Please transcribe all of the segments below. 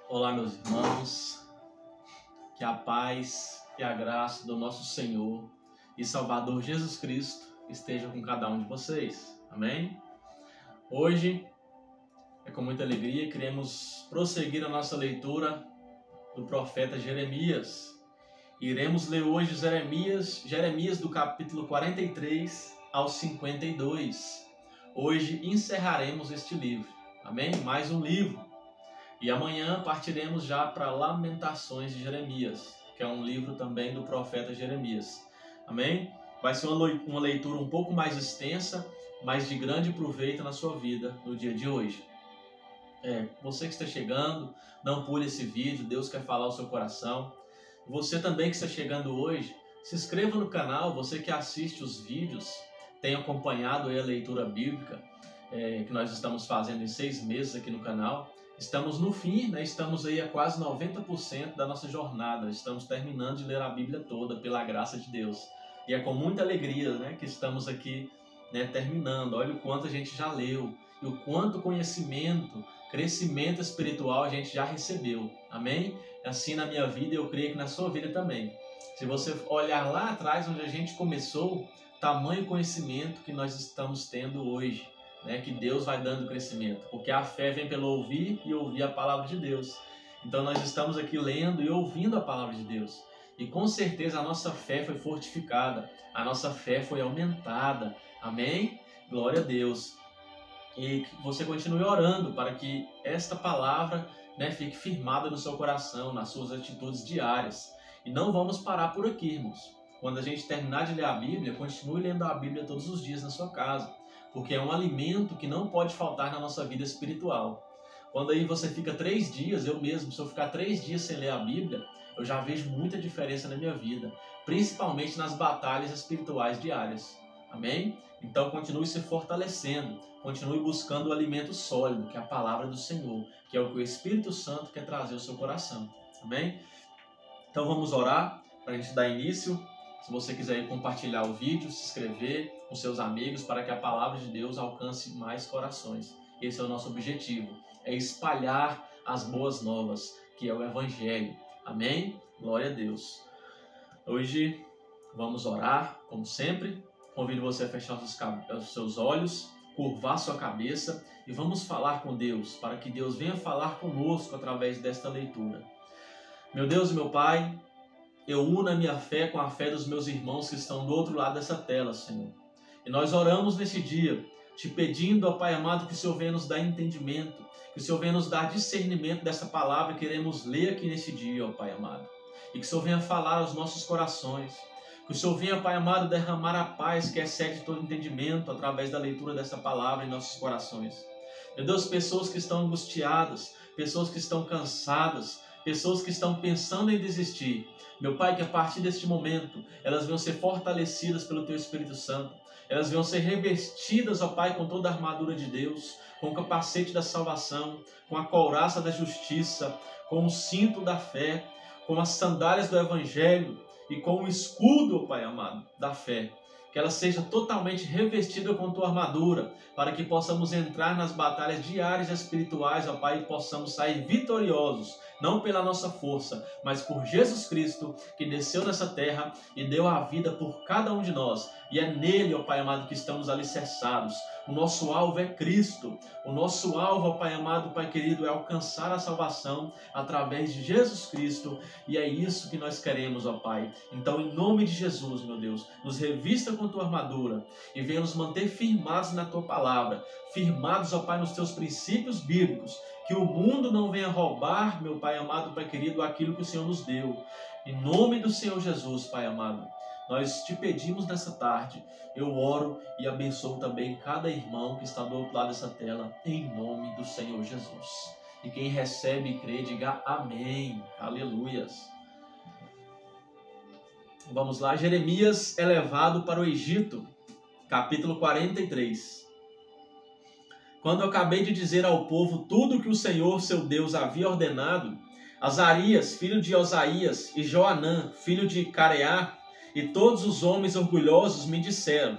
Olá, meus irmãos, que a paz e a graça do nosso Senhor e Salvador Jesus Cristo esteja com cada um de vocês, amém? Hoje, é com muita alegria que queremos prosseguir a nossa leitura do profeta Jeremias. Iremos ler hoje Jeremias do capítulo 43 ao 52. Hoje encerraremos este livro, amém? Mais um livro. E amanhã partiremos já para Lamentações de Jeremias, que é um livro também do profeta Jeremias. Amém? Vai ser uma leitura um pouco mais extensa, mas de grande proveito na sua vida no dia de hoje. Você que está chegando, não pule esse vídeo, Deus quer falar ao seu coração. Você também que está chegando hoje, se inscreva no canal, você que assiste os vídeos, tem acompanhado aí a leitura bíblica que nós estamos fazendo em 6 meses aqui no canal. Estamos no fim, estamos aí a quase 90% da nossa jornada. Estamos terminando de ler a Bíblia toda, pela graça de Deus. E é com muita alegria que estamos aqui terminando. Olha o quanto a gente já leu e o quanto conhecimento, crescimento espiritual a gente já recebeu. Amém? Assim na minha vida, eu creio que na sua vida também. Se você olhar lá atrás, onde a gente começou, tamanho conhecimento que nós estamos tendo hoje. Que Deus vai dando crescimento, porque a fé vem pelo ouvir e ouvir a palavra de Deus. Então nós estamos aqui lendo e ouvindo a palavra de Deus, e com certeza a nossa fé foi fortificada, a nossa fé foi aumentada, amém? Glória a Deus. E que você continue orando para que esta palavra fique firmada no seu coração, nas suas atitudes diárias. E não vamos parar por aqui, irmãos. Quando a gente terminar de ler a Bíblia, continue lendo a Bíblia todos os dias na sua casa, porque é um alimento que não pode faltar na nossa vida espiritual. Quando aí você fica 3 dias, eu mesmo, se eu ficar 3 dias sem ler a Bíblia, eu já vejo muita diferença na minha vida, principalmente nas batalhas espirituais diárias. Amém? Então continue se fortalecendo, continue buscando o alimento sólido, que é a palavra do Senhor, que é o que o Espírito Santo quer trazer ao seu coração. Amém? Então vamos orar para a gente dar início. Se você quiser compartilhar o vídeo, se inscrever com seus amigos para que a palavra de Deus alcance mais corações. Esse é o nosso objetivo, é espalhar as boas novas, que é o Evangelho. Amém? Glória a Deus. Hoje vamos orar, como sempre. Convido você a fechar os seus olhos, curvar sua cabeça e vamos falar com Deus, para que Deus venha falar conosco através desta leitura. Meu Deus e meu Pai, eu uno a minha fé com a fé dos meus irmãos que estão do outro lado dessa tela, Senhor. E nós oramos nesse dia, te pedindo, ó Pai amado, que o Senhor venha nos dar entendimento, que o Senhor venha nos dar discernimento dessa palavra que queremos ler aqui nesse dia, ó Pai amado. E que o Senhor venha falar aos nossos corações. Que o Senhor venha, Pai amado, derramar a paz que excede todo entendimento através da leitura dessa palavra em nossos corações. Meu Deus, pessoas que estão angustiadas, pessoas que estão cansadas, pessoas que estão pensando em desistir. Meu Pai, que a partir deste momento, elas venham ser fortalecidas pelo Teu Espírito Santo. Elas venham ser revestidas, ó Pai, com toda a armadura de Deus, com o capacete da salvação, com a couraça da justiça, com o cinto da fé, com as sandálias do Evangelho e com o escudo, ó Pai amado, da fé. Que ela seja totalmente revestida com Tua armadura, para que possamos entrar nas batalhas diárias espirituais, ó Pai, e possamos sair vitoriosos, não pela nossa força, mas por Jesus Cristo, que desceu nessa terra e deu a vida por cada um de nós. E é nele, ó Pai amado, que estamos alicerçados. O nosso alvo é Cristo. O nosso alvo, ó Pai amado, Pai querido, é alcançar a salvação através de Jesus Cristo. E é isso que nós queremos, ó Pai. Então, em nome de Jesus, meu Deus, nos revista com Tua armadura e venha nos manter firmados na Tua palavra, firmados, ó Pai, nos Teus princípios bíblicos, que o mundo não venha roubar, meu Pai amado, Pai querido, aquilo que o Senhor nos deu. Em nome do Senhor Jesus, Pai amado, nós te pedimos nessa tarde, eu oro e abençoo também cada irmão que está do outro lado dessa tela, em nome do Senhor Jesus. E quem recebe e crê, diga amém, aleluias. Vamos lá, Jeremias é levado para o Egito, capítulo 43. Quando eu acabei de dizer ao povo tudo o que o Senhor, seu Deus, havia ordenado, Azarias, filho de Osaías, e Joanã, filho de Careá, e todos os homens orgulhosos me disseram: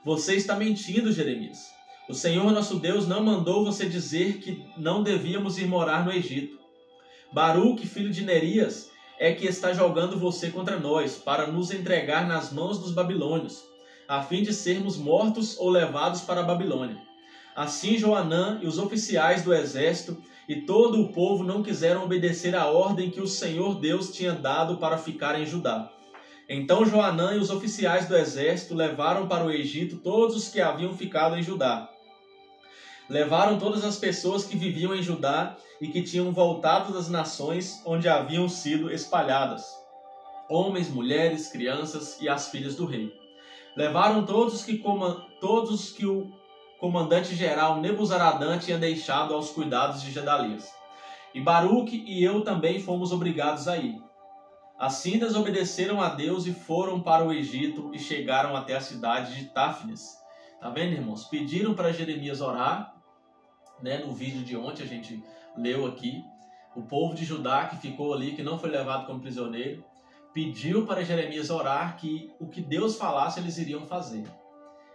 você está mentindo, Jeremias. O Senhor nosso Deus não mandou você dizer que não devíamos ir morar no Egito. Baruque, filho de Nerias, é que está jogando você contra nós, para nos entregar nas mãos dos babilônios, a fim de sermos mortos ou levados para a Babilônia. Assim Joanã e os oficiais do exército e todo o povo não quiseram obedecer à ordem que o Senhor Deus tinha dado para ficar em Judá. Então Joanã e os oficiais do exército levaram para o Egito todos os que haviam ficado em Judá. Levaram todas as pessoas que viviam em Judá e que tinham voltado das nações onde haviam sido espalhadas, homens, mulheres, crianças e as filhas do rei. Levaram todos que o comandante-geral Nebuzaradã tinha deixado aos cuidados de Gedalias. E Baruque e eu também fomos obrigados a ir. Assim desobedeceram a Deus e foram para o Egito e chegaram até a cidade de Táfnis. Tá vendo, irmãos? Pediram para Jeremias orar, né? No vídeo de ontem a gente leu aqui. O povo de Judá que ficou ali, que não foi levado como prisioneiro, pediu para Jeremias orar que o que Deus falasse eles iriam fazer.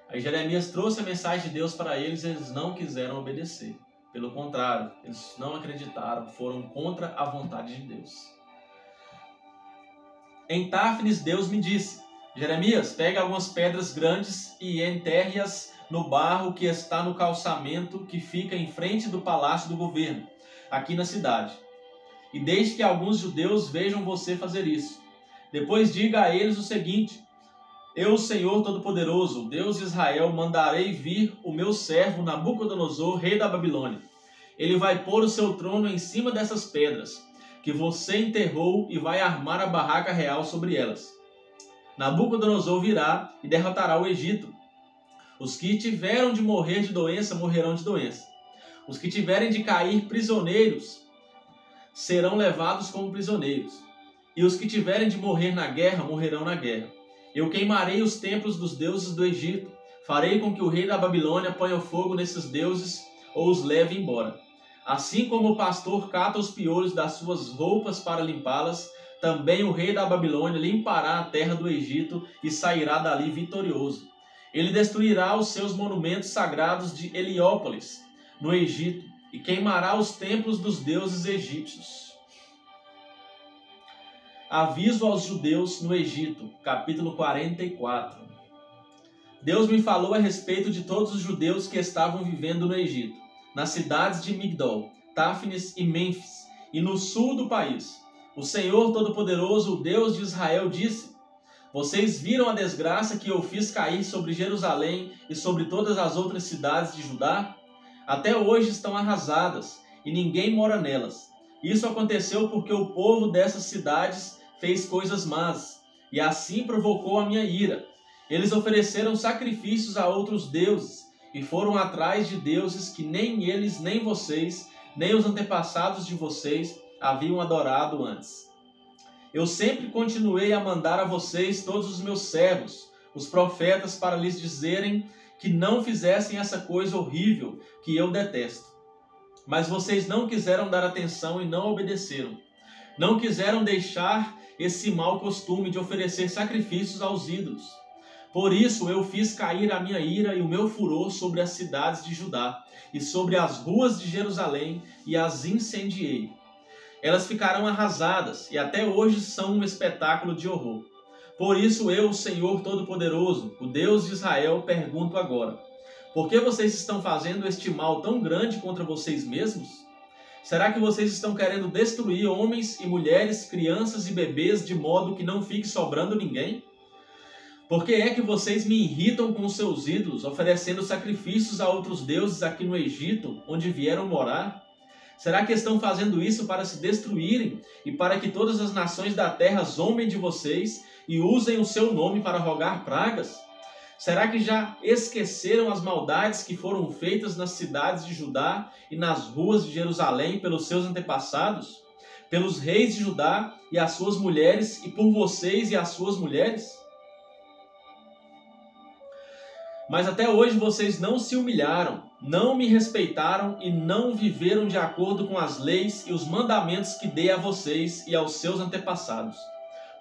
Aí Jeremias trouxe a mensagem de Deus para eles e eles não quiseram obedecer. Pelo contrário, eles não acreditaram, foram contra a vontade de Deus. Em Táfnis, Deus me disse: Jeremias, pega algumas pedras grandes e enterre-as no barro que está no calçamento que fica em frente do palácio do governo, aqui na cidade. E deixe que alguns judeus vejam você fazer isso. Depois diga a eles o seguinte: eu, o Senhor Todo-Poderoso, Deus de Israel, mandarei vir o meu servo Nabucodonosor, rei da Babilônia. Ele vai pôr o seu trono em cima dessas pedras, que você enterrou, e vai armar a barraca real sobre elas. Nabucodonosor virá e derrotará o Egito. Os que tiveram de morrer de doença, morrerão de doença. Os que tiverem de cair prisioneiros, serão levados como prisioneiros. E os que tiverem de morrer na guerra, morrerão na guerra. Eu queimarei os templos dos deuses do Egito. Farei com que o rei da Babilônia ponha fogo nesses deuses ou os leve embora. Assim como o pastor cata os piolhos das suas roupas para limpá-las, também o rei da Babilônia limpará a terra do Egito e sairá dali vitorioso. Ele destruirá os seus monumentos sagrados de Heliópolis, no Egito, e queimará os templos dos deuses egípcios. Aviso aos judeus no Egito, capítulo 44. Deus me falou a respeito de todos os judeus que estavam vivendo no Egito, nas cidades de Migdol, Táfnis e Mênfis, e no sul do país. O Senhor Todo-Poderoso, o Deus de Israel, disse: vocês viram a desgraça que eu fiz cair sobre Jerusalém e sobre todas as outras cidades de Judá? Até hoje estão arrasadas, e ninguém mora nelas. Isso aconteceu porque o povo dessas cidades fez coisas más, e assim provocou a minha ira. Eles ofereceram sacrifícios a outros deuses, e foram atrás de deuses que nem eles, nem vocês, nem os antepassados de vocês haviam adorado antes. Eu sempre continuei a mandar a vocês todos os meus servos, os profetas, para lhes dizerem que não fizessem essa coisa horrível que eu detesto. Mas vocês não quiseram dar atenção e não obedeceram. Não quiseram deixar esse mau costume de oferecer sacrifícios aos ídolos. Por isso eu fiz cair a minha ira e o meu furor sobre as cidades de Judá e sobre as ruas de Jerusalém, e as incendiei. Elas ficarão arrasadas e até hoje são um espetáculo de horror. Por isso eu, o Senhor Todo-Poderoso, o Deus de Israel, pergunto agora: por que vocês estão fazendo este mal tão grande contra vocês mesmos? Será que vocês estão querendo destruir homens e mulheres, crianças e bebês, de modo que não fique sobrando ninguém? Por que é que vocês me irritam com seus ídolos, oferecendo sacrifícios a outros deuses aqui no Egito, onde vieram morar? Será que estão fazendo isso para se destruírem e para que todas as nações da terra zombem de vocês e usem o seu nome para rogar pragas? Será que já esqueceram as maldades que foram feitas nas cidades de Judá e nas ruas de Jerusalém pelos seus antepassados, pelos reis de Judá e as suas mulheres, e por vocês e as suas mulheres? Mas até hoje vocês não se humilharam, não me respeitaram e não viveram de acordo com as leis e os mandamentos que dei a vocês e aos seus antepassados.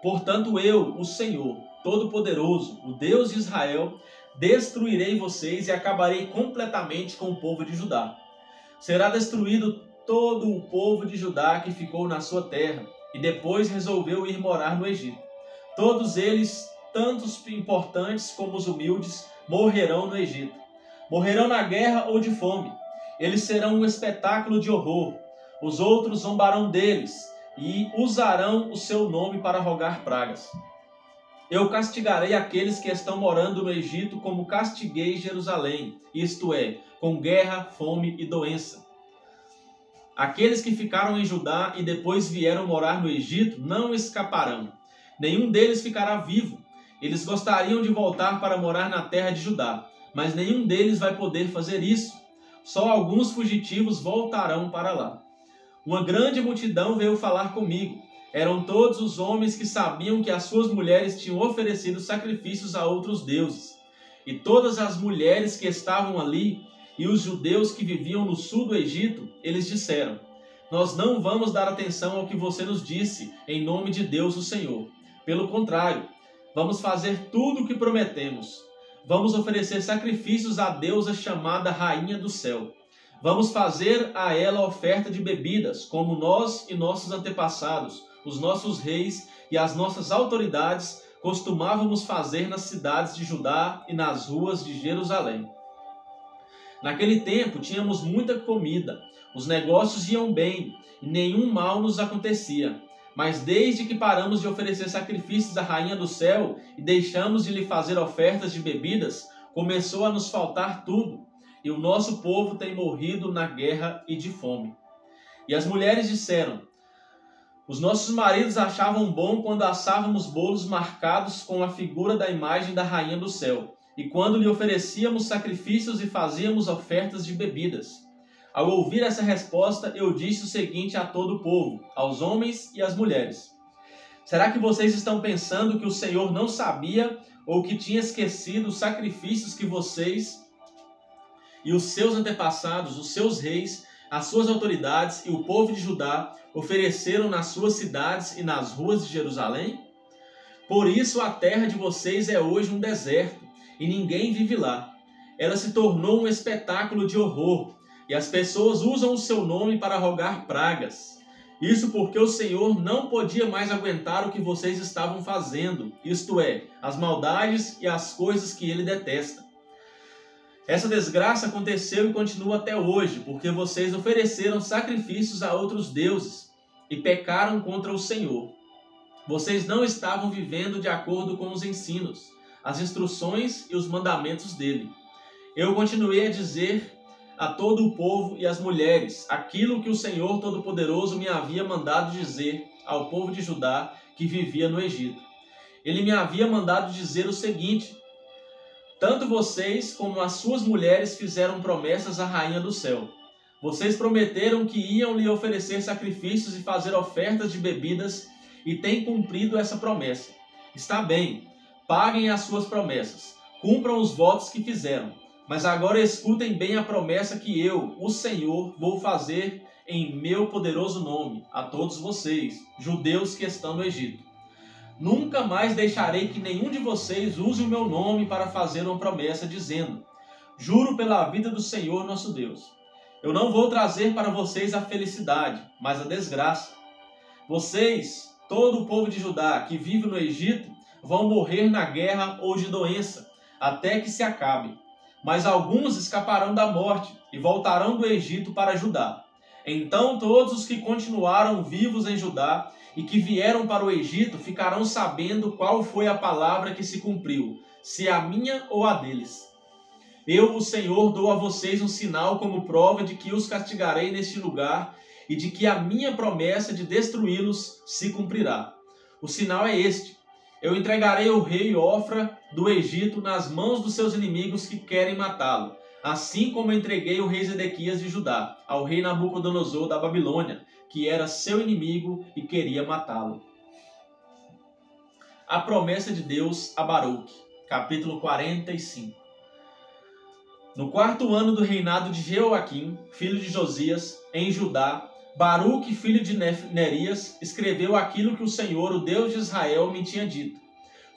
Portanto eu, o Senhor Todo-Poderoso, o Deus de Israel, destruirei vocês e acabarei completamente com o povo de Judá. Será destruído todo o povo de Judá que ficou na sua terra, e depois resolveu ir morar no Egito. Todos eles, tanto os importantes como os humildes, morrerão no Egito. Morrerão na guerra ou de fome. Eles serão um espetáculo de horror. Os outros zombarão deles e usarão o seu nome para rogar pragas. Eu castigarei aqueles que estão morando no Egito como castiguei Jerusalém, isto é, com guerra, fome e doença. Aqueles que ficaram em Judá e depois vieram morar no Egito não escaparão. Nenhum deles ficará vivo. Eles gostariam de voltar para morar na terra de Judá, mas nenhum deles vai poder fazer isso. Só alguns fugitivos voltarão para lá. Uma grande multidão veio falar comigo. Eram todos os homens que sabiam que as suas mulheres tinham oferecido sacrifícios a outros deuses. E todas as mulheres que estavam ali, e os judeus que viviam no sul do Egito, eles disseram: nós não vamos dar atenção ao que você nos disse, em nome de Deus o Senhor. Pelo contrário, vamos fazer tudo o que prometemos. Vamos oferecer sacrifícios à deusa chamada Rainha do Céu. Vamos fazer a ela oferta de bebidas, como nós e nossos antepassados, os nossos reis e as nossas autoridades costumávamos fazer nas cidades de Judá e nas ruas de Jerusalém. Naquele tempo tínhamos muita comida, os negócios iam bem e nenhum mal nos acontecia. Mas desde que paramos de oferecer sacrifícios à Rainha do Céu e deixamos de lhe fazer ofertas de bebidas, começou a nos faltar tudo, e o nosso povo tem morrido na guerra e de fome. E as mulheres disseram: os nossos maridos achavam bom quando assávamos bolos marcados com a figura da imagem da Rainha do Céu, e quando lhe oferecíamos sacrifícios e fazíamos ofertas de bebidas. Ao ouvir essa resposta, eu disse o seguinte a todo o povo, aos homens e às mulheres: será que vocês estão pensando que o Senhor não sabia ou que tinha esquecido os sacrifícios que vocês e os seus antepassados, os seus reis, as suas autoridades e o povo de Judá ofereceram nas suas cidades e nas ruas de Jerusalém? Por isso a terra de vocês é hoje um deserto e ninguém vive lá. Ela se tornou um espetáculo de horror e as pessoas usam o seu nome para rogar pragas. Isso porque o Senhor não podia mais aguentar o que vocês estavam fazendo, isto é, as maldades e as coisas que ele detesta. Essa desgraça aconteceu e continua até hoje, porque vocês ofereceram sacrifícios a outros deuses e pecaram contra o Senhor. Vocês não estavam vivendo de acordo com os ensinos, as instruções e os mandamentos dele. Eu continuei a dizer a todo o povo e às mulheres aquilo que o Senhor Todo-Poderoso me havia mandado dizer ao povo de Judá que vivia no Egito. Ele me havia mandado dizer o seguinte: tanto vocês como as suas mulheres fizeram promessas à Rainha do Céu. Vocês prometeram que iam lhe oferecer sacrifícios e fazer ofertas de bebidas e têm cumprido essa promessa. Está bem, paguem as suas promessas, cumpram os votos que fizeram. Mas agora escutem bem a promessa que eu, o Senhor, vou fazer em meu poderoso nome a todos vocês, judeus que estão no Egito. Nunca mais deixarei que nenhum de vocês use o meu nome para fazer uma promessa, dizendo: juro pela vida do Senhor nosso Deus. Eu não vou trazer para vocês a felicidade, mas a desgraça. Vocês, todo o povo de Judá que vive no Egito, vão morrer na guerra ou de doença, até que se acabe. Mas alguns escaparão da morte e voltarão do Egito para Judá. Então todos os que continuaram vivos em Judá e que vieram para o Egito ficarão sabendo qual foi a palavra que se cumpriu, se a minha ou a deles. Eu, o Senhor, dou a vocês um sinal como prova de que os castigarei neste lugar e de que a minha promessa de destruí-los se cumprirá. O sinal é este: eu entregarei o rei Ofra do Egito nas mãos dos seus inimigos que querem matá-lo, assim como entreguei o rei Zedequias de Judá ao rei Nabucodonosor da Babilônia, que era seu inimigo e queria matá-lo. A promessa de Deus a Baruque, capítulo 45. No 4º ano do reinado de Jeoaquim, filho de Josias, em Judá, Baruque, filho de Nerias, escreveu aquilo que o Senhor, o Deus de Israel, me tinha dito.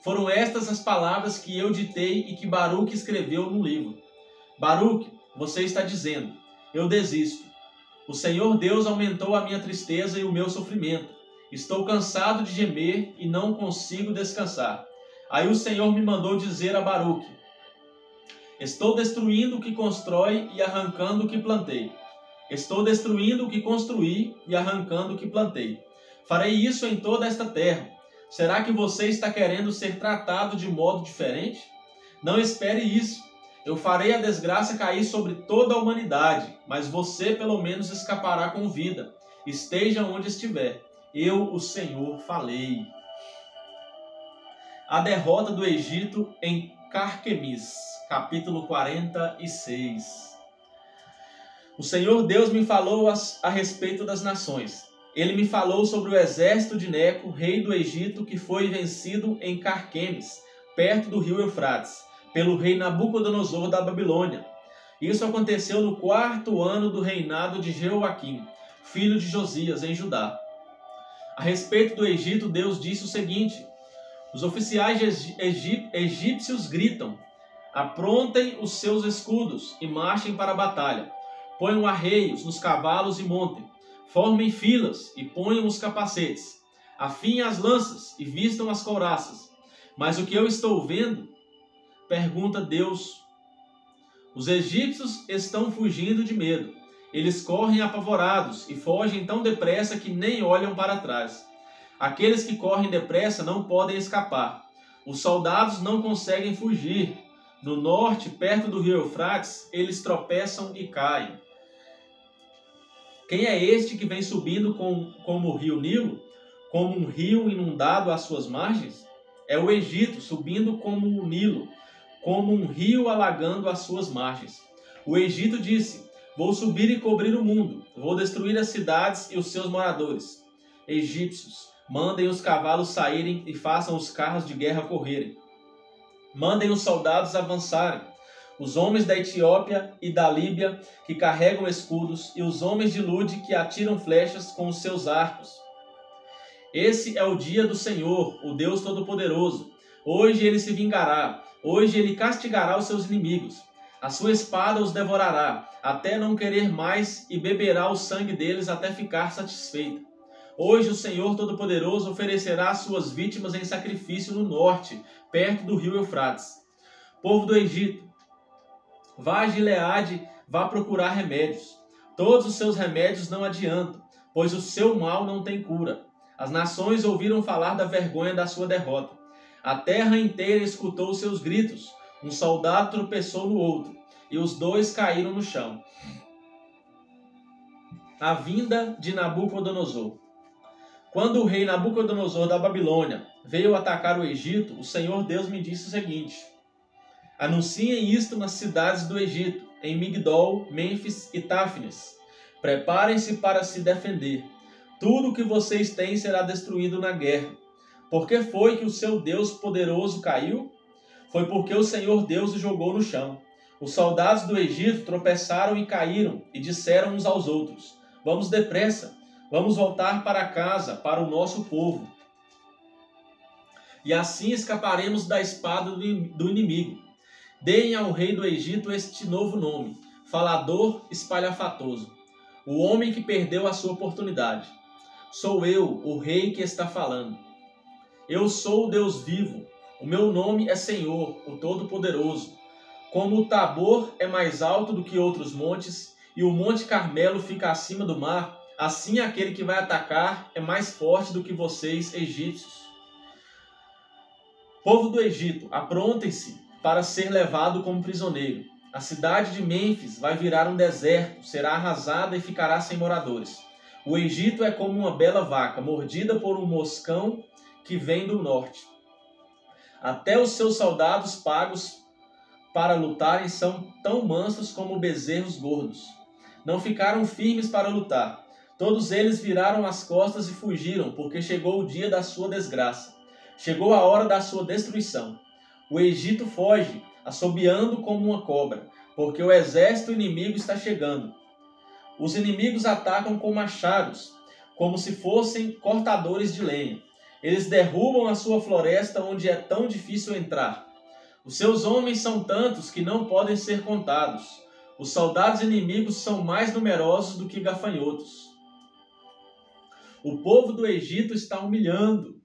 Foram estas as palavras que eu ditei e que Baruque escreveu no livro. Baruque, você está dizendo: eu desisto. O Senhor Deus aumentou a minha tristeza e o meu sofrimento. Estou cansado de gemer e não consigo descansar. Aí o Senhor me mandou dizer a Baruque: estou destruindo o que constrói e arrancando o que plantei. Estou destruindo o que construí e arrancando o que plantei. Farei isso em toda esta terra. Será que você está querendo ser tratado de modo diferente? Não espere isso. Eu farei a desgraça cair sobre toda a humanidade, mas você pelo menos escapará com vida. Esteja onde estiver. Eu, o Senhor, falei. A derrota do Egito em Carquemis, capítulo 46. O Senhor Deus me falou a respeito das nações. Ele me falou sobre o exército de Neco, rei do Egito, que foi vencido em Carquemis, perto do rio Eufrates, pelo rei Nabucodonosor da Babilônia. Isso aconteceu no 4º ano do reinado de Jeoaquim, filho de Josias, em Judá. A respeito do Egito, Deus disse o seguinte: os oficiais egípcios gritam: aprontem os seus escudos e marchem para a batalha. Ponham arreios nos cavalos e montem. Formem filas e ponham os capacetes. Afiem as lanças e vistam as couraças. Mas o que eu estou vendo? Pergunta Deus. Os egípcios estão fugindo de medo. Eles correm apavorados e fogem tão depressa que nem olham para trás. Aqueles que correm depressa não podem escapar. Os soldados não conseguem fugir. No norte, perto do rio Eufrates, eles tropeçam e caem. Quem é este que vem subindo como o rio Nilo, como um rio inundado às suas margens? É o Egito subindo como o Nilo, como um rio alagando as suas margens. O Egito disse: vou subir e cobrir o mundo, vou destruir as cidades e os seus moradores. Egípcios, mandem os cavalos saírem e façam os carros de guerra correrem. Mandem os soldados avançarem. Os homens da Etiópia e da Líbia que carregam escudos e os homens de Lude que atiram flechas com os seus arcos. Esse é o dia do Senhor, o Deus Todo-Poderoso. Hoje ele se vingará, hoje ele castigará os seus inimigos. A sua espada os devorará, até não querer mais, e beberá o sangue deles até ficar satisfeita. Hoje o Senhor Todo-Poderoso oferecerá suas vítimas em sacrifício no norte, perto do rio Eufrates. Povo do Egito, vá a Gileade, vá procurar remédios. Todos os seus remédios não adiantam, pois o seu mal não tem cura. As nações ouviram falar da vergonha da sua derrota. A terra inteira escutou os seus gritos. Um soldado tropeçou no outro, e os dois caíram no chão. A vinda de Nabucodonosor. Quando o rei Nabucodonosor da Babilônia veio atacar o Egito, o Senhor Deus me disse o seguinte: anunciem isto nas cidades do Egito, em Migdol, Mênfis e Táfnis. Preparem-se para se defender. Tudo o que vocês têm será destruído na guerra. Por que foi que o seu Deus poderoso caiu? Foi porque o Senhor Deus o jogou no chão. Os soldados do Egito tropeçaram e caíram, e disseram uns aos outros: vamos depressa, vamos voltar para casa, para o nosso povo. E assim escaparemos da espada do inimigo. Deem ao rei do Egito este novo nome: falador espalhafatoso, o homem que perdeu a sua oportunidade. Sou eu, o rei que está falando. Eu sou o Deus vivo. O meu nome é Senhor, o Todo-Poderoso. Como o Tabor é mais alto do que outros montes, e o Monte Carmelo fica acima do mar, assim aquele que vai atacar é mais forte do que vocês, egípcios. Povo do Egito, aprontem-se para ser levado como prisioneiro. A cidade de Mênfis vai virar um deserto, será arrasada e ficará sem moradores. O Egito é como uma bela vaca, mordida por um moscão que vem do norte. Até os seus soldados pagos para lutarem são tão mansos como bezerros gordos. Não ficaram firmes para lutar. Todos eles viraram as costas e fugiram, porque chegou o dia da sua desgraça. Chegou a hora da sua destruição. O Egito foge, assobiando como uma cobra, porque o exército inimigo está chegando. Os inimigos atacam com machados, como se fossem cortadores de lenha. Eles derrubam a sua floresta onde é tão difícil entrar. Os seus homens são tantos que não podem ser contados. Os soldados inimigos são mais numerosos do que gafanhotos. O povo do Egito está humilhando.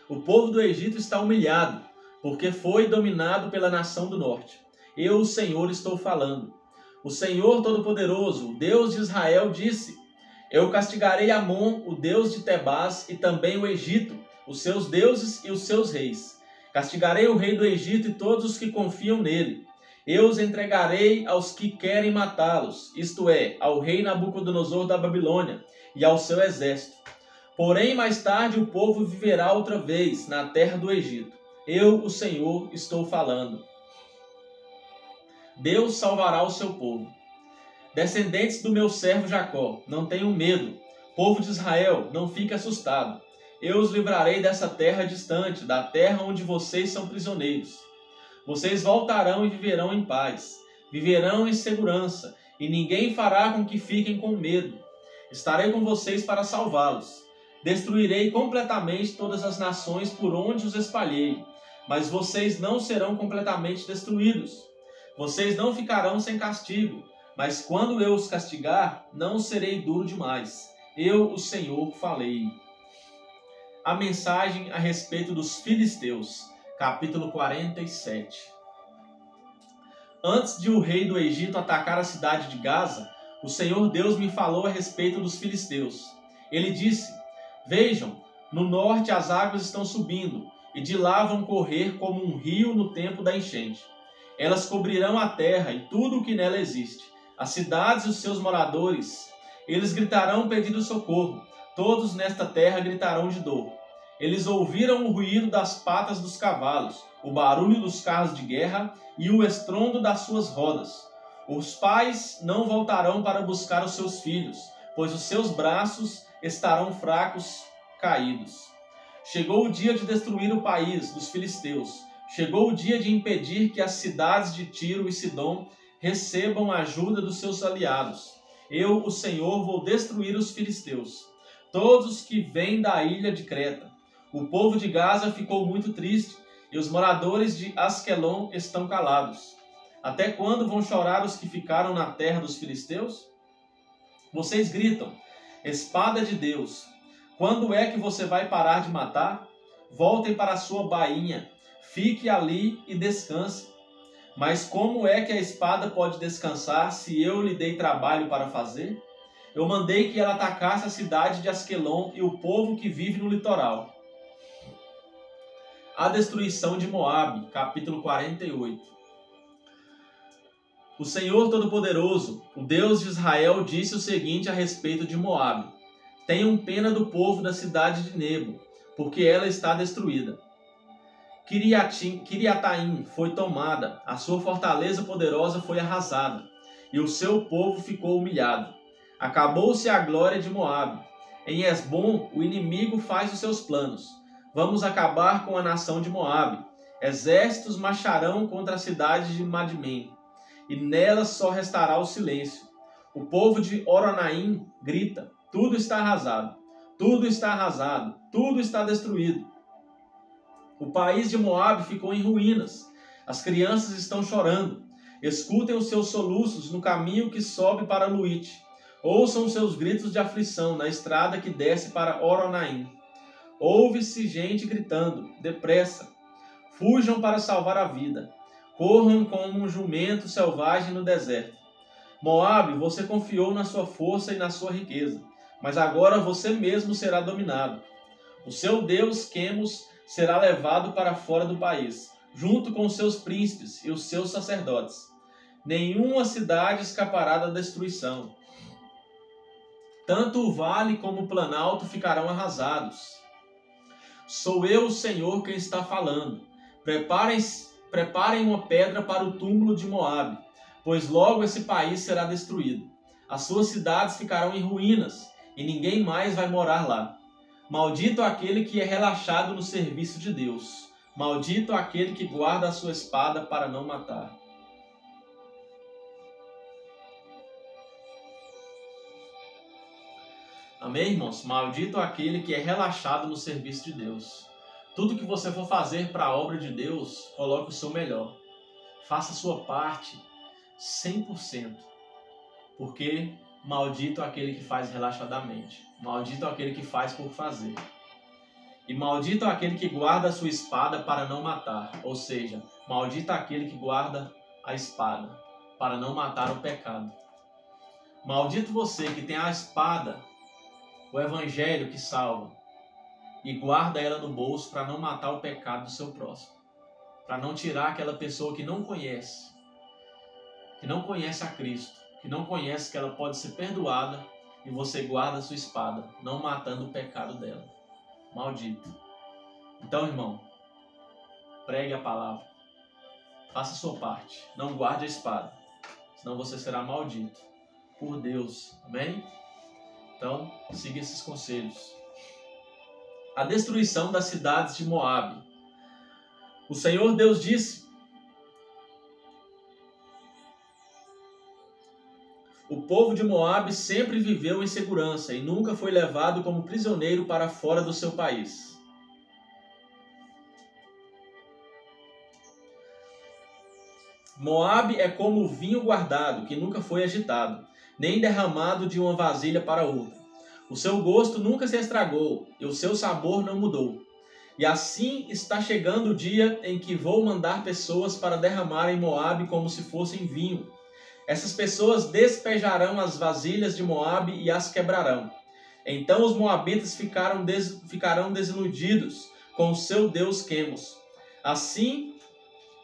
O povo do Egito está humilhado, porque foi dominado pela nação do norte. Eu, o Senhor, estou falando. O Senhor Todo-Poderoso, o Deus de Israel, disse: eu castigarei Amon, o Deus de Tebás, e também o Egito, os seus deuses e os seus reis. Castigarei o rei do Egito e todos os que confiam nele. Eu os entregarei aos que querem matá-los, isto é, ao rei Nabucodonosor da Babilônia e ao seu exército. Porém, mais tarde o povo viverá outra vez na terra do Egito. Eu, o Senhor, estou falando. Deus salvará o seu povo. Descendentes do meu servo Jacó, não tenham medo. Povo de Israel, não fique assustado. Eu os livrarei dessa terra distante, da terra onde vocês são prisioneiros. Vocês voltarão e viverão em paz. Viverão em segurança, e ninguém fará com que fiquem com medo. Estarei com vocês para salvá-los. Destruirei completamente todas as nações por onde os espalhei, mas vocês não serão completamente destruídos. Vocês não ficarão sem castigo, mas quando eu os castigar, não serei duro demais. Eu, o Senhor, falei. A mensagem a respeito dos filisteus, capítulo 47. Antes de o rei do Egito atacar a cidade de Gaza, o Senhor Deus me falou a respeito dos filisteus. Ele disse: vejam, no norte as águas estão subindo, e de lá vão correr como um rio no tempo da enchente. Elas cobrirão a terra e tudo o que nela existe, as cidades e os seus moradores. Eles gritarão pedindo socorro, todos nesta terra gritarão de dor. Eles ouviram o ruído das patas dos cavalos, o barulho dos carros de guerra e o estrondo das suas rodas. Os pais não voltarão para buscar os seus filhos, pois os seus braços estarão fracos, caídos. Chegou o dia de destruir o país dos filisteus. Chegou o dia de impedir que as cidades de Tiro e Sidom recebam a ajuda dos seus aliados. Eu, o Senhor, vou destruir os filisteus, todos que vêm da ilha de Creta. O povo de Gaza ficou muito triste, e os moradores de Asquelon estão calados. Até quando vão chorar os que ficaram na terra dos filisteus? Vocês gritam: espada de Deus! Quando é que você vai parar de matar? Voltem para a sua bainha, fique ali e descanse. Mas como é que a espada pode descansar se eu lhe dei trabalho para fazer? Eu mandei que ela atacasse a cidade de Asquelon e o povo que vive no litoral. A destruição de Moabe, capítulo 48. O Senhor Todo-Poderoso, o Deus de Israel, disse o seguinte a respeito de Moabe: tenham pena do povo da cidade de Nebo, porque ela está destruída. Kiriataim foi tomada, a sua fortaleza poderosa foi arrasada, e o seu povo ficou humilhado. Acabou-se a glória de Moabe. Em Esbom, o inimigo faz os seus planos. Vamos acabar com a nação de Moabe. Exércitos marcharão contra a cidade de Madmen, e nela só restará o silêncio. O povo de Horonaim grita: tudo está arrasado, tudo está arrasado, tudo está destruído. O país de Moabe ficou em ruínas. As crianças estão chorando. Escutem os seus soluços no caminho que sobe para Luite. Ouçam os seus gritos de aflição na estrada que desce para Horonaim. Ouve-se gente gritando: depressa! Fujam para salvar a vida. Corram como um jumento selvagem no deserto. Moabe, você confiou na sua força e na sua riqueza, mas agora você mesmo será dominado. O seu Deus, Quemos, será levado para fora do país, junto com os seus príncipes e os seus sacerdotes. Nenhuma cidade escapará da destruição. Tanto o vale como o planalto ficarão arrasados. Sou eu, o Senhor, quem está falando. Preparem uma pedra para o túmulo de Moabe, pois logo esse país será destruído. As suas cidades ficarão em ruínas, e ninguém mais vai morar lá. Maldito aquele que é relaxado no serviço de Deus. Maldito aquele que guarda a sua espada para não matar. Amém, irmãos? Maldito aquele que é relaxado no serviço de Deus. Tudo que você for fazer para a obra de Deus, coloque o seu melhor. Faça a sua parte. 100%. Porque maldito é aquele que faz relaxadamente. Maldito é aquele que faz por fazer. E maldito é aquele que guarda a sua espada para não matar. Ou seja, maldito é aquele que guarda a espada para não matar o pecado. Maldito você que tem a espada, o evangelho que salva, e guarda ela no bolso para não matar o pecado do seu próximo. Para não tirar aquela pessoa que não conhece a Cristo, que não conhece que ela pode ser perdoada, e você guarda a sua espada, não matando o pecado dela. Maldito. Então, irmão, pregue a palavra. Faça a sua parte. Não guarde a espada, senão você será maldito por Deus. Amém? Então, siga esses conselhos. A destruição das cidades de Moabe. O Senhor Deus disse: o povo de Moabe sempre viveu em segurança e nunca foi levado como prisioneiro para fora do seu país. Moabe é como o vinho guardado, que nunca foi agitado, nem derramado de uma vasilha para outra. O seu gosto nunca se estragou e o seu sabor não mudou. E assim está chegando o dia em que vou mandar pessoas para derramarem Moabe como se fossem vinho. Essas pessoas despejarão as vasilhas de Moabe e as quebrarão. Então os moabitas ficarão desiludidos com o seu Deus Quemos. Assim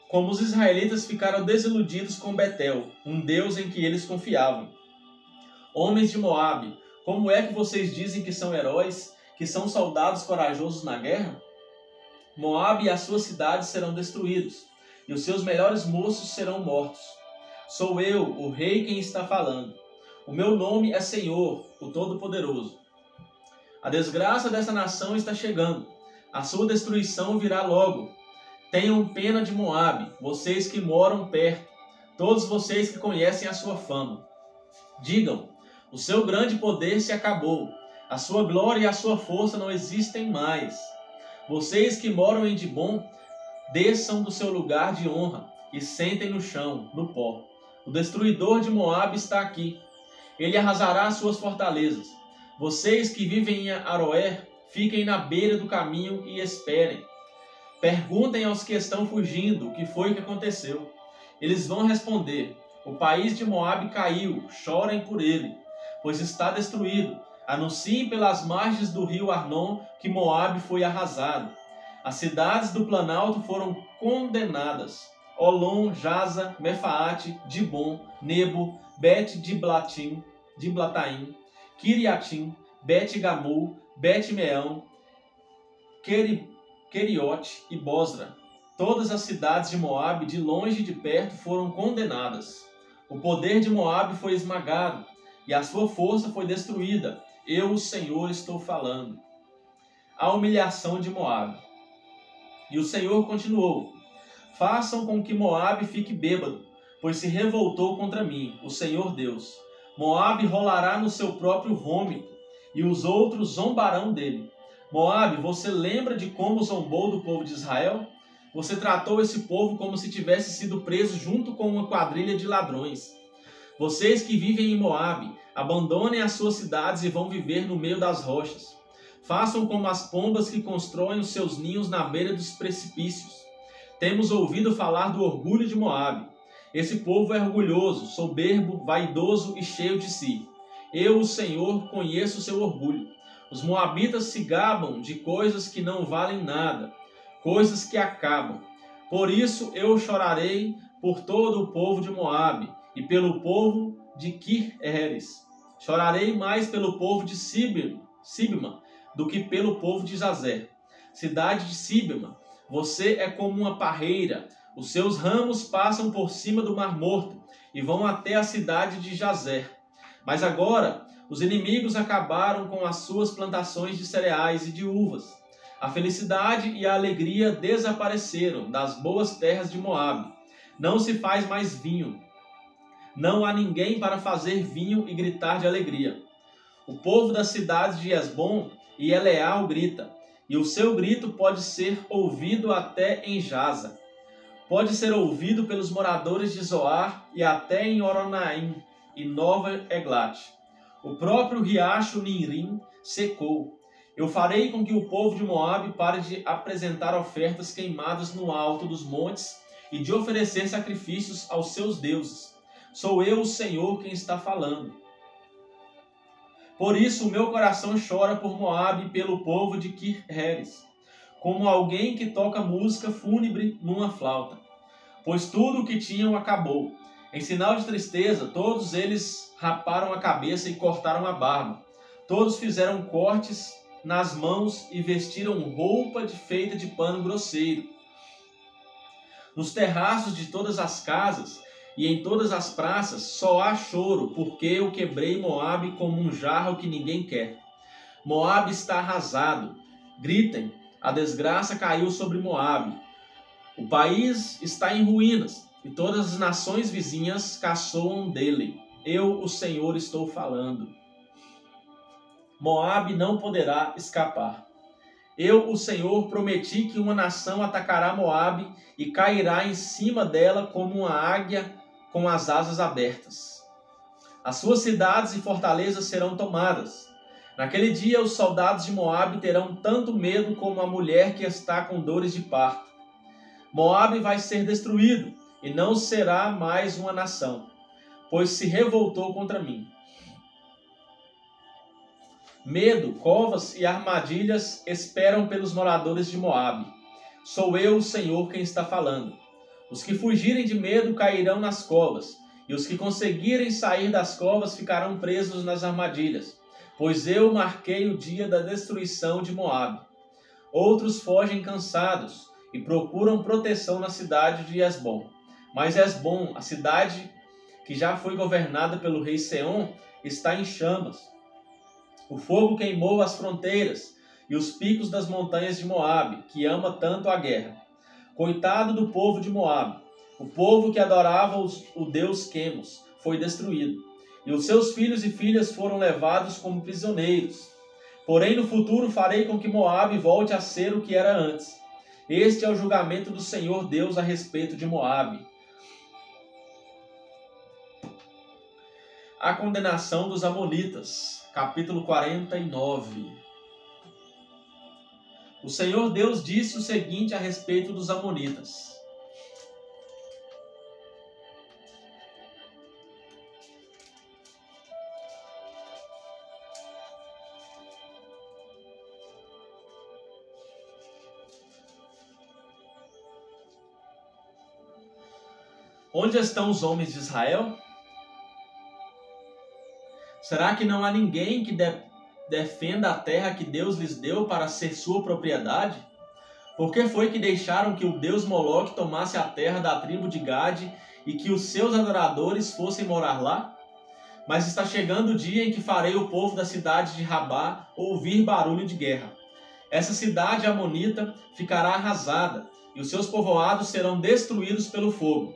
como os israelitas ficaram desiludidos com Betel, um Deus em que eles confiavam. Homens de Moabe, como é que vocês dizem que são heróis, que são soldados corajosos na guerra? Moabe e as suas cidades serão destruídos, e os seus melhores moços serão mortos. Sou eu, o rei, quem está falando. O meu nome é Senhor, o Todo-Poderoso. A desgraça dessa nação está chegando. A sua destruição virá logo. Tenham pena de Moabe, vocês que moram perto, todos vocês que conhecem a sua fama. Digam: o seu grande poder se acabou, a sua glória e a sua força não existem mais. Vocês que moram em Dibom, desçam do seu lugar de honra e sentem no chão, no pó. O destruidor de Moabe está aqui. Ele arrasará suas fortalezas. Vocês que vivem em Aroer, fiquem na beira do caminho e esperem. Perguntem aos que estão fugindo o que foi que aconteceu. Eles vão responder: o país de Moabe caiu, chorem por ele, pois está destruído. Anunciem pelas margens do rio Arnon que Moabe foi arrasado. As cidades do Planalto foram condenadas: Olom, Jaza, Mefaate, Dibom, Nebo, Bet-Diblatim, Kiriatim, Bet-Gamul, Bet-Meão, Queriote e Bosra. Todas as cidades de Moabe, de longe e de perto, foram condenadas. O poder de Moabe foi esmagado, e a sua força foi destruída. Eu, o Senhor, estou falando. A humilhação de Moabe. E o Senhor continuou: façam com que Moabe fique bêbado, pois se revoltou contra mim, o Senhor Deus. Moabe rolará no seu próprio vômito, e os outros zombarão dele. Moabe, você lembra de como zombou do povo de Israel? Você tratou esse povo como se tivesse sido preso junto com uma quadrilha de ladrões. Vocês que vivem em Moabe, abandonem as suas cidades e vão viver no meio das rochas. Façam como as pombas que constroem os seus ninhos na beira dos precipícios. Temos ouvido falar do orgulho de Moabe. Esse povo é orgulhoso, soberbo, vaidoso e cheio de si. Eu, o Senhor, conheço o seu orgulho. Os moabitas se gabam de coisas que não valem nada, coisas que acabam. Por isso eu chorarei por todo o povo de Moabe e pelo povo de Kir-Eres. Chorarei mais pelo povo de Sibma do que pelo povo de Jazer. Cidade de Sibma, você é como uma parreira. Os seus ramos passam por cima do Mar Morto e vão até a cidade de Jazer. Mas agora os inimigos acabaram com as suas plantações de cereais e de uvas. A felicidade e a alegria desapareceram das boas terras de Moabe. Não se faz mais vinho. Não há ninguém para fazer vinho e gritar de alegria. O povo das cidades de Esbom e Eleal grita, e o seu grito pode ser ouvido até em Jaza. pode ser ouvido pelos moradores de Zoar e até em Horonaim e Nova Eglat. O próprio riacho Nirim secou. Eu farei com que o povo de Moabe pare de apresentar ofertas queimadas no alto dos montes e de oferecer sacrifícios aos seus deuses. Sou eu, o Senhor, quem está falando. Por isso o meu coração chora por Moabe e pelo povo de Kir-Heres, como alguém que toca música fúnebre numa flauta. Pois tudo o que tinham acabou. Em sinal de tristeza, todos eles raparam a cabeça e cortaram a barba. Todos fizeram cortes nas mãos e vestiram roupa feita de pano grosseiro. Nos terraços de todas as casas e em todas as praças só há choro, porque eu quebrei Moabe como um jarro que ninguém quer. Moabe está arrasado. Gritem, a desgraça caiu sobre Moabe. O país está em ruínas, e todas as nações vizinhas caçoam dele. Eu, o Senhor, estou falando. Moabe não poderá escapar. Eu, o Senhor, prometi que uma nação atacará Moabe e cairá em cima dela como uma águia com as asas abertas. As suas cidades e fortalezas serão tomadas. Naquele dia, os soldados de Moabe terão tanto medo como a mulher que está com dores de parto. Moabe vai ser destruído e não será mais uma nação, pois se revoltou contra mim. Medo, covas e armadilhas esperam pelos moradores de Moabe. Sou eu, o Senhor, quem está falando. Os que fugirem de medo cairão nas covas, e os que conseguirem sair das covas ficarão presos nas armadilhas, pois eu marquei o dia da destruição de Moabe. Outros fogem cansados e procuram proteção na cidade de Hesbom. Mas Hesbom, a cidade que já foi governada pelo rei Seom, está em chamas. O fogo queimou as fronteiras e os picos das montanhas de Moabe, que ama tanto a guerra. Coitado do povo de Moabe, o povo que adorava o deus Quemos foi destruído, e os seus filhos e filhas foram levados como prisioneiros. Porém, no futuro farei com que Moabe volte a ser o que era antes. Este é o julgamento do Senhor Deus a respeito de Moabe. A condenação dos Amonitas, capítulo 49. O Senhor Deus disse o seguinte a respeito dos Amonitas. Onde estão os homens de Israel? Será que não há ninguém que defenda a terra que Deus lhes deu para ser sua propriedade? Por que foi que deixaram que o deus Moloque tomasse a terra da tribo de Gade e que os seus adoradores fossem morar lá? Mas está chegando o dia em que farei o povo da cidade de Rabá ouvir barulho de guerra. Essa cidade amonita ficará arrasada e os seus povoados serão destruídos pelo fogo.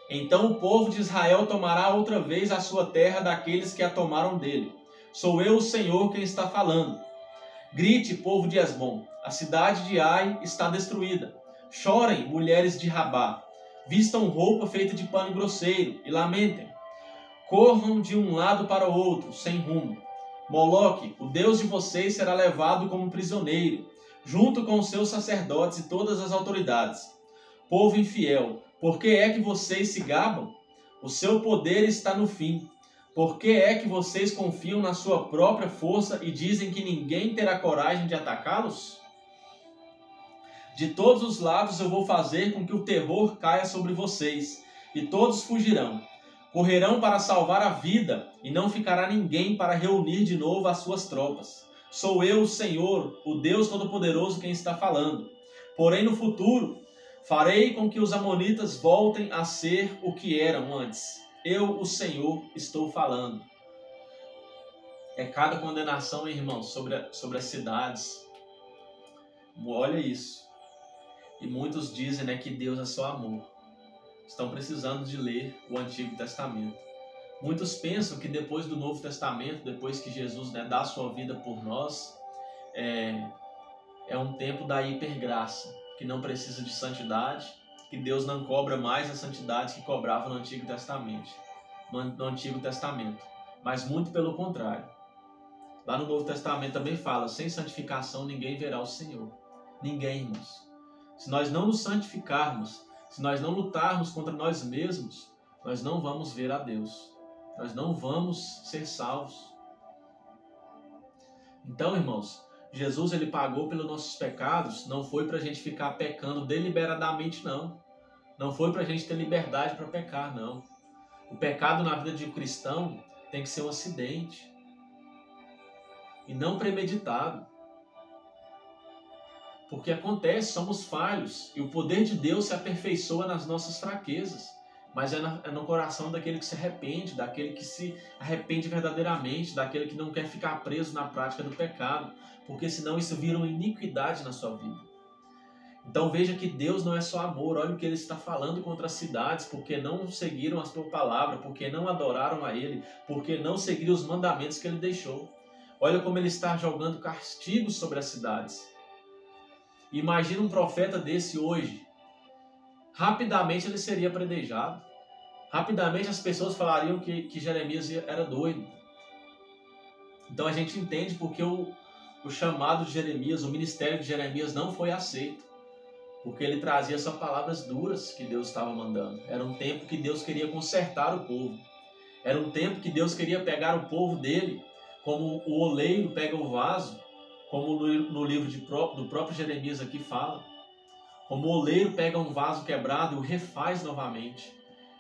Então o povo de Israel tomará outra vez a sua terra daqueles que a tomaram dele. Sou eu, o Senhor, quem está falando. Grite, povo de Hesbom, a cidade de Ai está destruída. Chorem, mulheres de Rabá. Vistam roupa feita de pano grosseiro e lamentem. Corram de um lado para o outro, sem rumo. Moloque, o deus de vocês, será levado como prisioneiro, junto com os seus sacerdotes e todas as autoridades. Povo infiel, por que é que vocês se gabam? O seu poder está no fim. Por que é que vocês confiam na sua própria força e dizem que ninguém terá coragem de atacá-los? De todos os lados eu vou fazer com que o terror caia sobre vocês, e todos fugirão. Correrão para salvar a vida, e não ficará ninguém para reunir de novo as suas tropas. Sou eu, o Senhor, o Deus Todo-Poderoso, quem está falando. Porém, no futuro, farei com que os amonitas voltem a ser o que eram antes. Eu, o Senhor, estou falando. É cada condenação, irmãos, sobre as cidades. Olha isso. E muitos dizem, né, que Deus é só amor. Estão precisando de ler o Antigo Testamento. Muitos pensam que depois do Novo Testamento, depois que Jesus, né, dá a sua vida por nós, é um tempo da hipergraça, que não precisa de santidade, que Deus não cobra mais a santidade que cobrava no Antigo Testamento. Mas muito pelo contrário. Lá no Novo Testamento também fala, sem santificação ninguém verá o Senhor. Ninguém, irmãos. Se nós não nos santificarmos, se nós não lutarmos contra nós mesmos, nós não vamos ver a Deus. Nós não vamos ser salvos. Então, irmãos, Jesus ele pagou pelos nossos pecados, não foi para a gente ficar pecando deliberadamente, não. Não foi para a gente ter liberdade para pecar, não. O pecado na vida de um cristão tem que ser um acidente e não premeditado. Porque acontece, somos falhos e o poder de Deus se aperfeiçoa nas nossas fraquezas. Mas é no coração daquele que se arrepende, daquele que se arrepende verdadeiramente, daquele que não quer ficar preso na prática do pecado, porque senão isso vira uma iniquidade na sua vida. Então veja que Deus não é só amor, olha o que Ele está falando contra as cidades, porque não seguiram a sua palavra, porque não adoraram a Ele, porque não seguiram os mandamentos que Ele deixou. Olha como Ele está jogando castigos sobre as cidades. Imagina um profeta desse hoje. Rapidamente ele seria apedrejado. Rapidamente as pessoas falariam que Jeremias era doido. Então a gente entende porque o chamado de Jeremias, o ministério de Jeremias não foi aceito. Porque ele trazia só palavras duras que Deus estava mandando. Era um tempo que Deus queria consertar o povo. Era um tempo que Deus queria pegar o povo dele, como o oleiro pega o vaso, como no livro do próprio Jeremias aqui fala. Como o oleiro pega um vaso quebrado e o refaz novamente.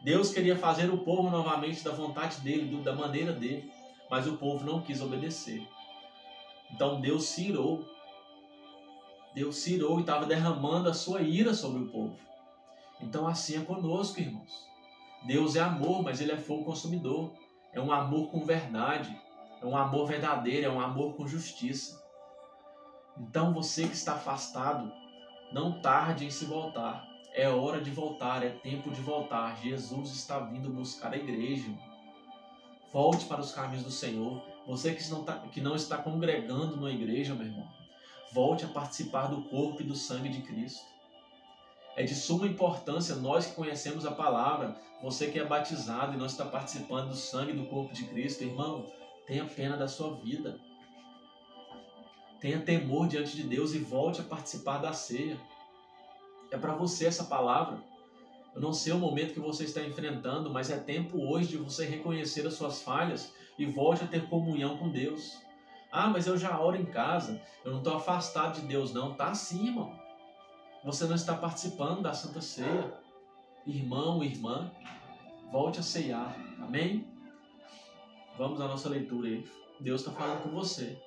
Deus queria fazer o povo novamente da vontade dele, da maneira dele, mas o povo não quis obedecer. Então Deus se irou. Deus se irou e estava derramando a sua ira sobre o povo. Então assim é conosco, irmãos. Deus é amor, mas Ele é fogo consumidor. É um amor com verdade, é um amor verdadeiro, é um amor com justiça. Então você que está afastado, não tarde em se voltar. É hora de voltar, é tempo de voltar. Jesus está vindo buscar a igreja. Volte para os caminhos do Senhor. Você que não está congregando na igreja, meu irmão, volte a participar do corpo e do sangue de Cristo. É de suma importância, nós que conhecemos a palavra, você que é batizado e não está participando do sangue e do corpo de Cristo, irmão, tenha pena da sua vida. Tenha temor diante de Deus e volte a participar da ceia. É para você essa palavra. Eu não sei o momento que você está enfrentando, mas é tempo hoje de você reconhecer as suas falhas e volte a ter comunhão com Deus. Ah, mas eu já oro em casa, eu não estou afastado de Deus não. Tá sim, irmão. Você não está participando da Santa Ceia. Irmão, irmã, volte a ceiar. Amém? Vamos à nossa leitura aí. Deus está falando com você.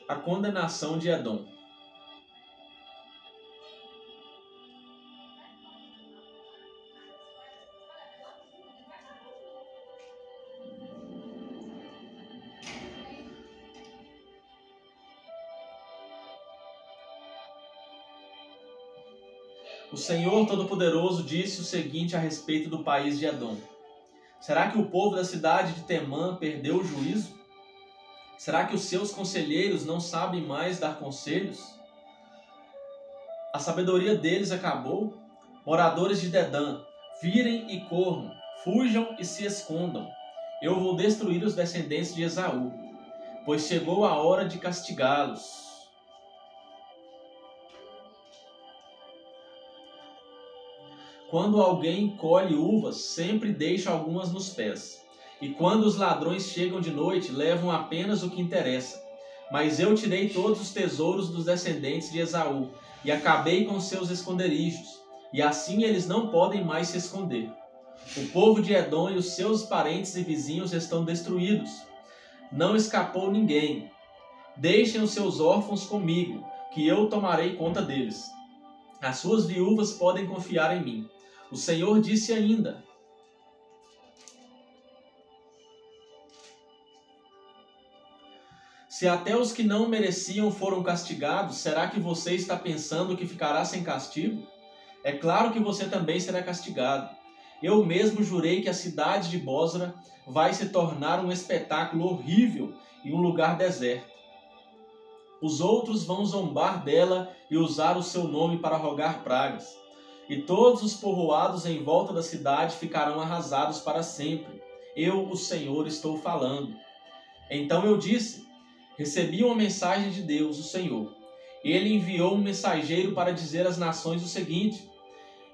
A condenação de Edom. O Senhor Todo-Poderoso disse o seguinte a respeito do país de Edom. Será que o povo da cidade de Temã perdeu o juízo? Será que os seus conselheiros não sabem mais dar conselhos? A sabedoria deles acabou? Moradores de Dedã, virem e corram, fujam e se escondam. Eu vou destruir os descendentes de Esaú, pois chegou a hora de castigá-los. Quando alguém colhe uvas, sempre deixa algumas nos pés. E quando os ladrões chegam de noite, levam apenas o que interessa. Mas eu tirei todos os tesouros dos descendentes de Esaú, e acabei com seus esconderijos, e assim eles não podem mais se esconder. O povo de Edom e os seus parentes e vizinhos estão destruídos. Não escapou ninguém. Deixem os seus órfãos comigo, que eu tomarei conta deles. As suas viúvas podem confiar em mim. O Senhor disse ainda: se até os que não mereciam foram castigados, será que você está pensando que ficará sem castigo? É claro que você também será castigado. Eu mesmo jurei que a cidade de Bosra vai se tornar um espetáculo horrível e um lugar deserto. Os outros vão zombar dela e usar o seu nome para rogar pragas. E todos os povoados em volta da cidade ficarão arrasados para sempre. Eu, o Senhor, estou falando. Então eu disse: recebi uma mensagem de Deus, o Senhor. Ele enviou um mensageiro para dizer às nações o seguinte: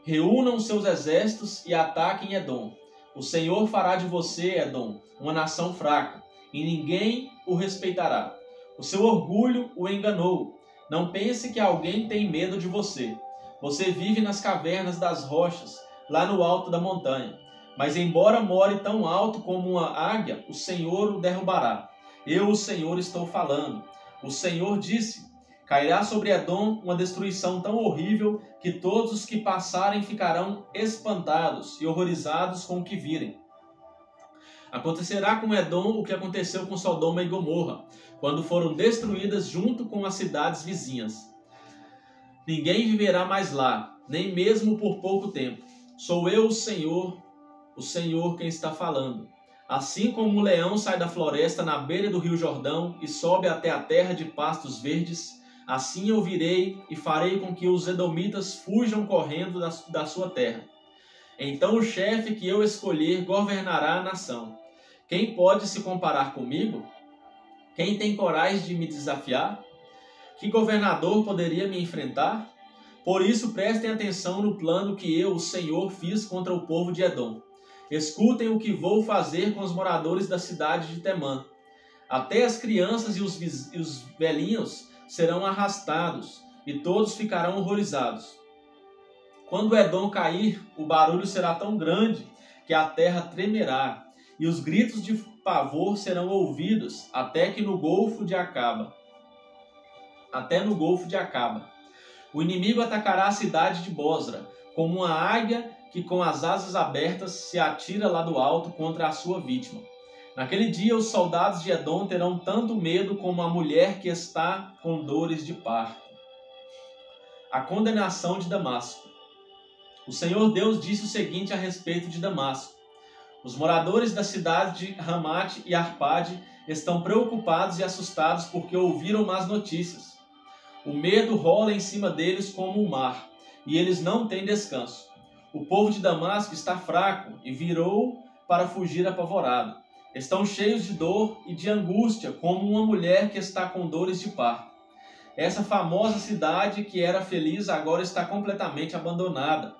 reúnam seus exércitos e ataquem Edom. O Senhor fará de você, Edom, uma nação fraca, e ninguém o respeitará. O seu orgulho o enganou. Não pense que alguém tem medo de você. Você vive nas cavernas das rochas, lá no alto da montanha. Mas embora more tão alto como uma águia, o Senhor o derrubará. Eu, o Senhor, estou falando. O Senhor disse: cairá sobre Edom uma destruição tão horrível que todos os que passarem ficarão espantados e horrorizados com o que virem. Acontecerá com Edom o que aconteceu com Sodoma e Gomorra, quando foram destruídas junto com as cidades vizinhas. Ninguém viverá mais lá, nem mesmo por pouco tempo. Sou eu, o Senhor quem está falando. Assim como o leão sai da floresta na beira do rio Jordão e sobe até a terra de pastos verdes, assim eu virei e farei com que os edomitas fujam correndo da sua terra. Então o chefe que eu escolher governará a nação. Quem pode se comparar comigo? Quem tem coragem de me desafiar? Que governador poderia me enfrentar? Por isso prestem atenção no plano que eu, o Senhor, fiz contra o povo de Edom. Escutem o que vou fazer com os moradores da cidade de Temã. Até as crianças e os velhinhos serão arrastados, e todos ficarão horrorizados. Quando Edom cair, o barulho será tão grande que a terra tremerá, e os gritos de pavor serão ouvidos até no Golfo de Acaba. O inimigo atacará a cidade de Bosra, como uma águia que com as asas abertas se atira lá do alto contra a sua vítima. Naquele dia os soldados de Edom terão tanto medo como a mulher que está com dores de parto. A condenação de Damasco. O Senhor Deus disse o seguinte a respeito de Damasco: os moradores da cidade de Ramate e Arpade estão preocupados e assustados porque ouviram más notícias. O medo rola em cima deles como o mar, e eles não têm descanso. O povo de Damasco está fraco e virou para fugir apavorado. Estão cheios de dor e de angústia, como uma mulher que está com dores de parto. Essa famosa cidade que era feliz agora está completamente abandonada.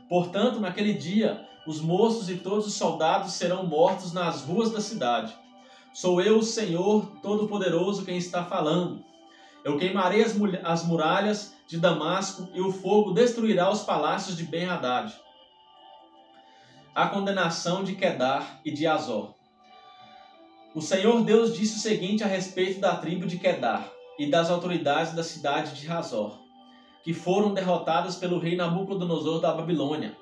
Portanto, naquele dia, os moços e todos os soldados serão mortos nas ruas da cidade. Sou eu, o Senhor Todo-Poderoso, quem está falando. Eu queimarei as muralhas de Damasco e o fogo destruirá os palácios de Ben-Hadad. A condenação de Quedar e de Azor. O Senhor Deus disse o seguinte a respeito da tribo de Quedar e das autoridades da cidade de Hazor, que foram derrotadas pelo rei Nabucodonosor da Babilônia.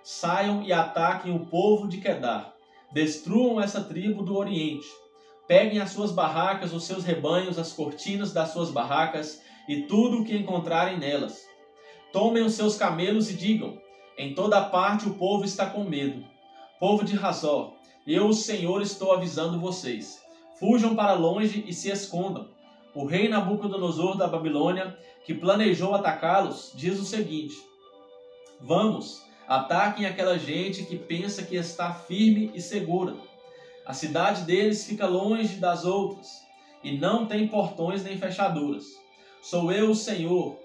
Saiam e ataquem o povo de Quedar. Destruam essa tribo do Oriente. Peguem as suas barracas, os seus rebanhos, as cortinas das suas barracas e tudo o que encontrarem nelas. Tomem os seus camelos e digam: em toda parte o povo está com medo. Povo de Hazor, eu, o Senhor, estou avisando vocês. Fujam para longe e se escondam. O rei Nabucodonosor da Babilônia, que planejou atacá-los, diz o seguinte: vamos, ataquem aquela gente que pensa que está firme e segura. A cidade deles fica longe das outras, e não tem portões nem fechaduras. Sou eu, o Senhor,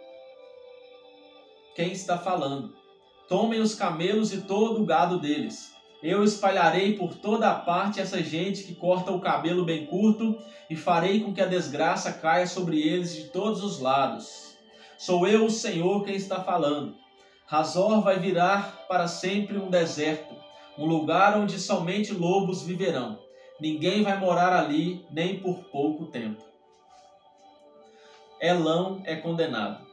quem está falando. Tomem os camelos e todo o gado deles. Eu espalharei por toda a parte essa gente que corta o cabelo bem curto e farei com que a desgraça caia sobre eles de todos os lados. Sou eu, o Senhor, quem está falando. Hazor vai virar para sempre um deserto, um lugar onde somente lobos viverão. Ninguém vai morar ali, nem por pouco tempo. Elão é condenado.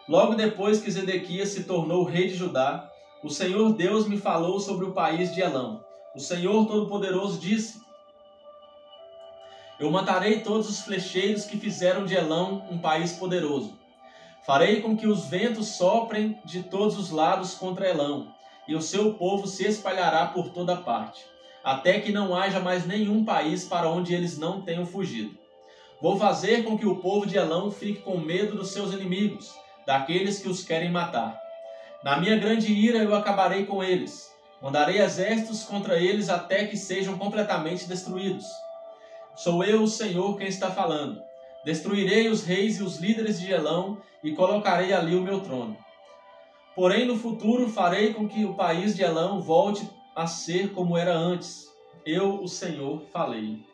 Logo depois que Zedequias se tornou rei de Judá, o Senhor Deus me falou sobre o país de Elão. O Senhor Todo-Poderoso disse: eu matarei todos os flecheiros que fizeram de Elão um país poderoso. Farei com que os ventos soprem de todos os lados contra Elão, e o seu povo se espalhará por toda parte, até que não haja mais nenhum país para onde eles não tenham fugido. Vou fazer com que o povo de Elão fique com medo dos seus inimigos, daqueles que os querem matar. Na minha grande ira eu acabarei com eles. Mandarei exércitos contra eles até que sejam completamente destruídos. Sou eu, o Senhor, quem está falando. Destruirei os reis e os líderes de Elão e colocarei ali o meu trono. Porém, no futuro farei com que o país de Elão volte a ser como era antes. Eu, o Senhor, falei.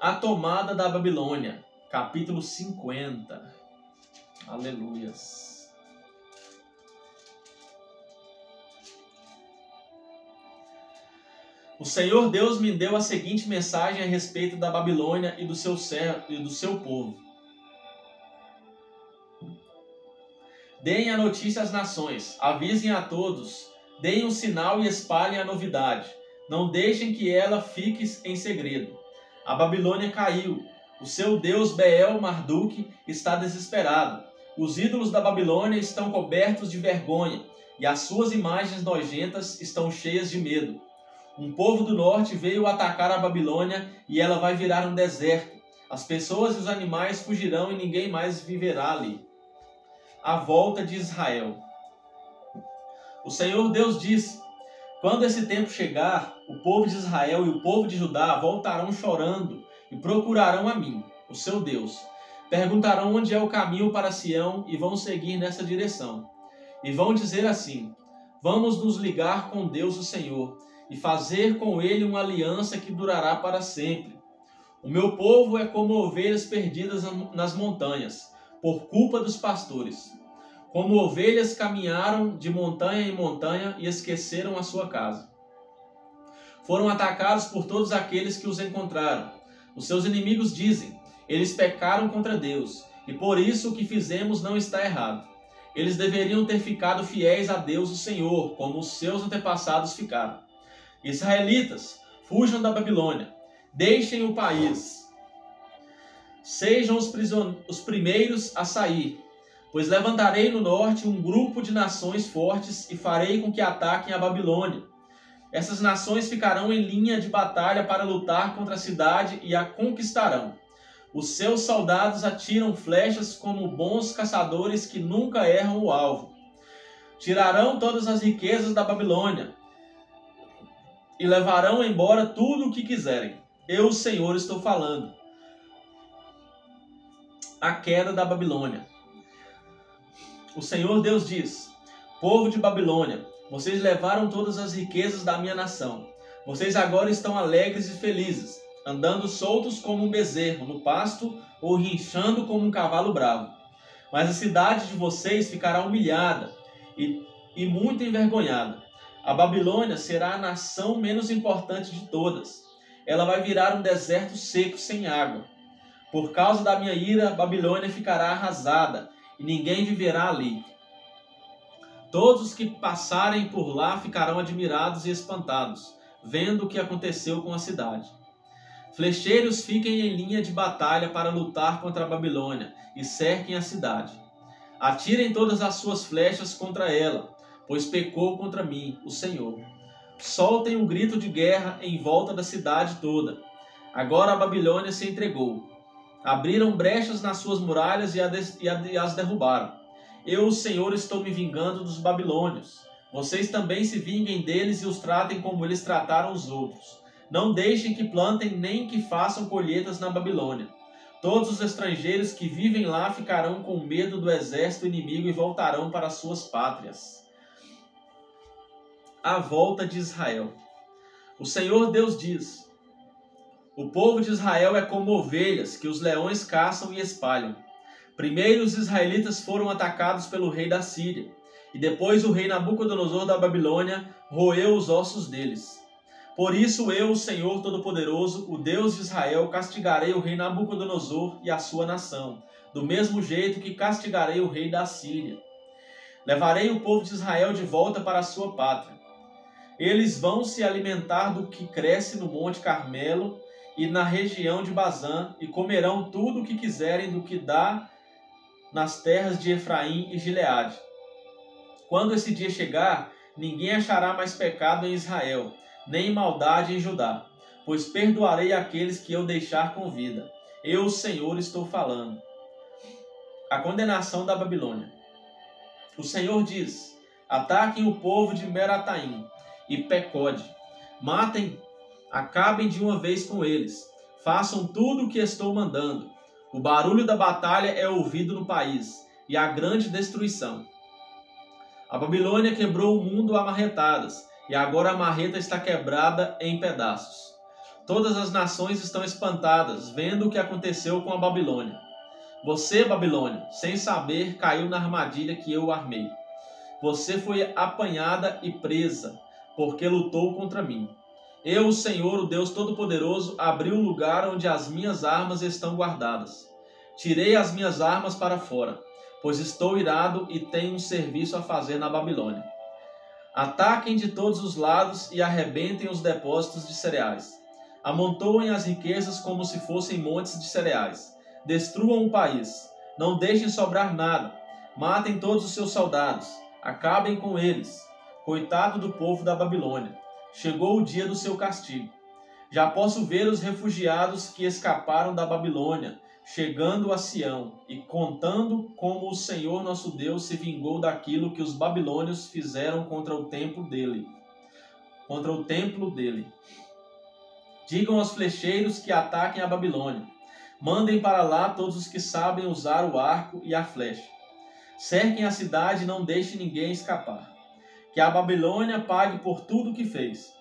A tomada da Babilônia, capítulo 50. Aleluias. O Senhor Deus me deu a seguinte mensagem a respeito da Babilônia e do seu povo. Deem a notícia às nações, avisem a todos, deem um sinal e espalhem a novidade. Não deixem que ela fique em segredo. A Babilônia caiu. O seu deus Beel-Marduk está desesperado. Os ídolos da Babilônia estão cobertos de vergonha, e as suas imagens nojentas estão cheias de medo. Um povo do norte veio atacar a Babilônia e ela vai virar um deserto. As pessoas e os animais fugirão e ninguém mais viverá ali. A volta de Israel. O Senhor Deus diz: quando esse tempo chegar, o povo de Israel e o povo de Judá voltarão chorando e procurarão a mim, o seu Deus. Perguntarão onde é o caminho para Sião e vão seguir nessa direção. E vão dizer assim: vamos nos ligar com Deus o Senhor e fazer com ele uma aliança que durará para sempre. O meu povo é como ovelhas perdidas nas montanhas, por culpa dos pastores. Como ovelhas caminharam de montanha em montanha e esqueceram a sua casa. Foram atacados por todos aqueles que os encontraram. Os seus inimigos dizem: eles pecaram contra Deus, e por isso o que fizemos não está errado. Eles deveriam ter ficado fiéis a Deus o Senhor, como os seus antepassados ficaram. Israelitas, fujam da Babilônia, deixem o país. Sejam os primeiros a sair, pois levantarei no norte um grupo de nações fortes e farei com que ataquem a Babilônia. Essas nações ficarão em linha de batalha para lutar contra a cidade e a conquistarão. Os seus soldados atiram flechas como bons caçadores que nunca erram o alvo. Tirarão todas as riquezas da Babilônia e levarão embora tudo o que quiserem. Eu, o Senhor, estou falando. A queda da Babilônia. O Senhor Deus diz: povo de Babilônia, vocês levaram todas as riquezas da minha nação. Vocês agora estão alegres e felizes, andando soltos como um bezerro no pasto ou rinchando como um cavalo bravo. Mas a cidade de vocês ficará humilhada e muito envergonhada. A Babilônia será a nação menos importante de todas. Ela vai virar um deserto seco sem água. Por causa da minha ira, a Babilônia ficará arrasada e ninguém viverá ali. Todos os que passarem por lá ficarão admirados e espantados, vendo o que aconteceu com a cidade. Flecheiros fiquem em linha de batalha para lutar contra a Babilônia e cerquem a cidade. Atirem todas as suas flechas contra ela, pois pecou contra mim, o Senhor. Soltem um grito de guerra em volta da cidade toda. Agora a Babilônia se entregou. Abriram brechas nas suas muralhas e as derrubaram. Eu, o Senhor, estou me vingando dos babilônios. Vocês também se vinguem deles e os tratem como eles trataram os outros. Não deixem que plantem nem que façam colheitas na Babilônia. Todos os estrangeiros que vivem lá ficarão com medo do exército inimigo e voltarão para suas pátrias. A volta de Israel. O Senhor Deus diz: o povo de Israel é como ovelhas que os leões caçam e espalham. Primeiro os israelitas foram atacados pelo rei da Síria, e depois o rei Nabucodonosor da Babilônia roeu os ossos deles. Por isso eu, o Senhor Todo-Poderoso, o Deus de Israel, castigarei o rei Nabucodonosor e a sua nação, do mesmo jeito que castigarei o rei da Síria. Levarei o povo de Israel de volta para a sua pátria. Eles vão se alimentar do que cresce no Monte Carmelo e na região de Bazã, e comerão tudo o que quiserem do que dá nas terras de Efraim e Gileade. Quando esse dia chegar, ninguém achará mais pecado em Israel, nem maldade em Judá, pois perdoarei aqueles que eu deixar com vida. Eu, o Senhor, estou falando. A condenação da Babilônia. O Senhor diz: ataquem o povo de Merataim e Pecode. Matem, acabem de uma vez com eles. Façam tudo o que estou mandando. O barulho da batalha é ouvido no país, e há grande destruição. A Babilônia quebrou o mundo a marretadas, e agora a marreta está quebrada em pedaços. Todas as nações estão espantadas, vendo o que aconteceu com a Babilônia. Você, Babilônia, sem saber, caiu na armadilha que eu armei. Você foi apanhada e presa, porque lutou contra mim. Eu, o Senhor, o Deus Todo-Poderoso, abri o lugar onde as minhas armas estão guardadas. Tirei as minhas armas para fora, pois estou irado e tenho um serviço a fazer na Babilônia. Ataquem de todos os lados e arrebentem os depósitos de cereais. Amontoem as riquezas como se fossem montes de cereais. Destruam o país. Não deixem sobrar nada. Matem todos os seus soldados. Acabem com eles. Coitado do povo da Babilônia. Chegou o dia do seu castigo. Já posso ver os refugiados que escaparam da Babilônia, chegando a Sião e contando como o Senhor nosso Deus se vingou daquilo que os babilônios fizeram contra o templo dele. Digam aos flecheiros que ataquem a Babilônia. Mandem para lá todos os que sabem usar o arco e a flecha. Cerquem a cidade e não deixem ninguém escapar. Que a Babilônia pague por tudo o que fez.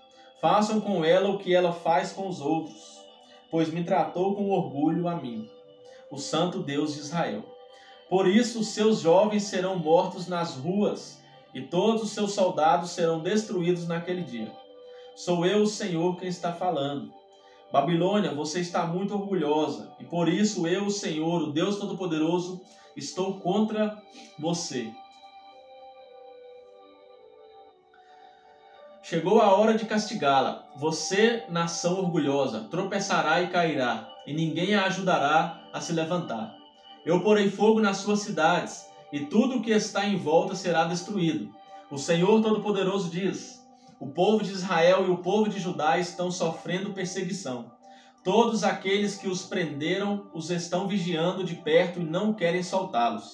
Façam com ela o que ela faz com os outros, pois me tratou com orgulho a mim, o Santo Deus de Israel. Por isso os seus jovens serão mortos nas ruas, e todos os seus soldados serão destruídos naquele dia. Sou eu, o Senhor, quem está falando. Babilônia, você está muito orgulhosa, e por isso eu, o Senhor, o Deus Todo-Poderoso, estou contra você. Chegou a hora de castigá-la. Você, nação orgulhosa, tropeçará e cairá, e ninguém a ajudará a se levantar. Eu porei fogo nas suas cidades, e tudo o que está em volta será destruído. O Senhor Todo-Poderoso diz: o povo de Israel e o povo de Judá estão sofrendo perseguição. Todos aqueles que os prenderam os estão vigiando de perto e não querem soltá-los.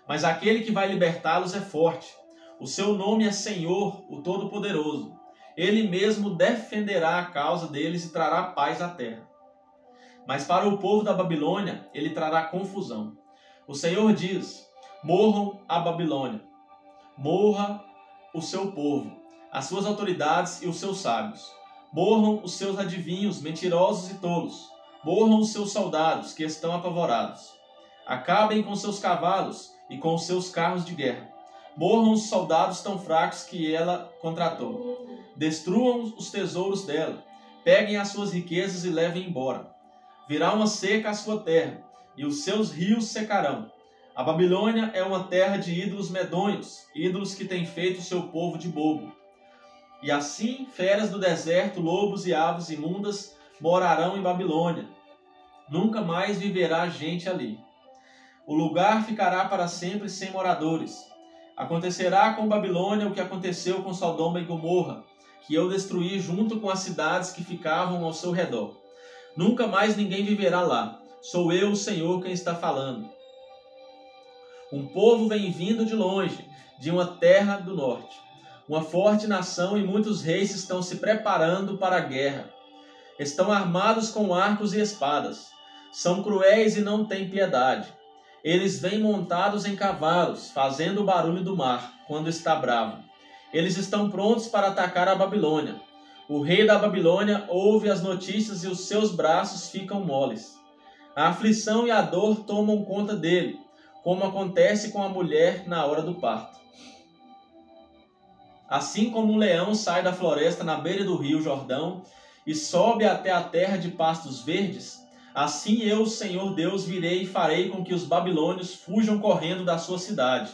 Mas aquele que vai libertá-los é forte. O seu nome é Senhor, o Todo-Poderoso. Ele mesmo defenderá a causa deles e trará paz à terra. Mas para o povo da Babilônia, ele trará confusão. O Senhor diz: morram a Babilônia, morra o seu povo, as suas autoridades e os seus sábios. Morram os seus adivinhos, mentirosos e tolos. Morram os seus soldados, que estão apavorados. Acabem com seus cavalos e com os seus carros de guerra. Morram os soldados tão fracos que ela contratou. Destruam os tesouros dela. Peguem as suas riquezas e levem embora. Virá uma seca à sua terra, e os seus rios secarão. A Babilônia é uma terra de ídolos medonhos, ídolos que têm feito o seu povo de bobo. E assim, feras do deserto, lobos e aves imundas morarão em Babilônia. Nunca mais viverá gente ali. O lugar ficará para sempre sem moradores. Acontecerá com Babilônia o que aconteceu com Sodoma e Gomorra, que eu destruí junto com as cidades que ficavam ao seu redor. Nunca mais ninguém viverá lá. Sou eu, o Senhor, quem está falando. Um povo vem vindo de longe, de uma terra do norte. Uma forte nação e muitos reis estão se preparando para a guerra. Estão armados com arcos e espadas. São cruéis e não têm piedade. Eles vêm montados em cavalos, fazendo o barulho do mar, quando está bravo. Eles estão prontos para atacar a Babilônia. O rei da Babilônia ouve as notícias e os seus braços ficam moles. A aflição e a dor tomam conta dele, como acontece com a mulher na hora do parto. Assim como um leão sai da floresta na beira do rio Jordão e sobe até a terra de pastos verdes, assim eu, Senhor Deus, virei e farei com que os babilônios fujam correndo da sua cidade.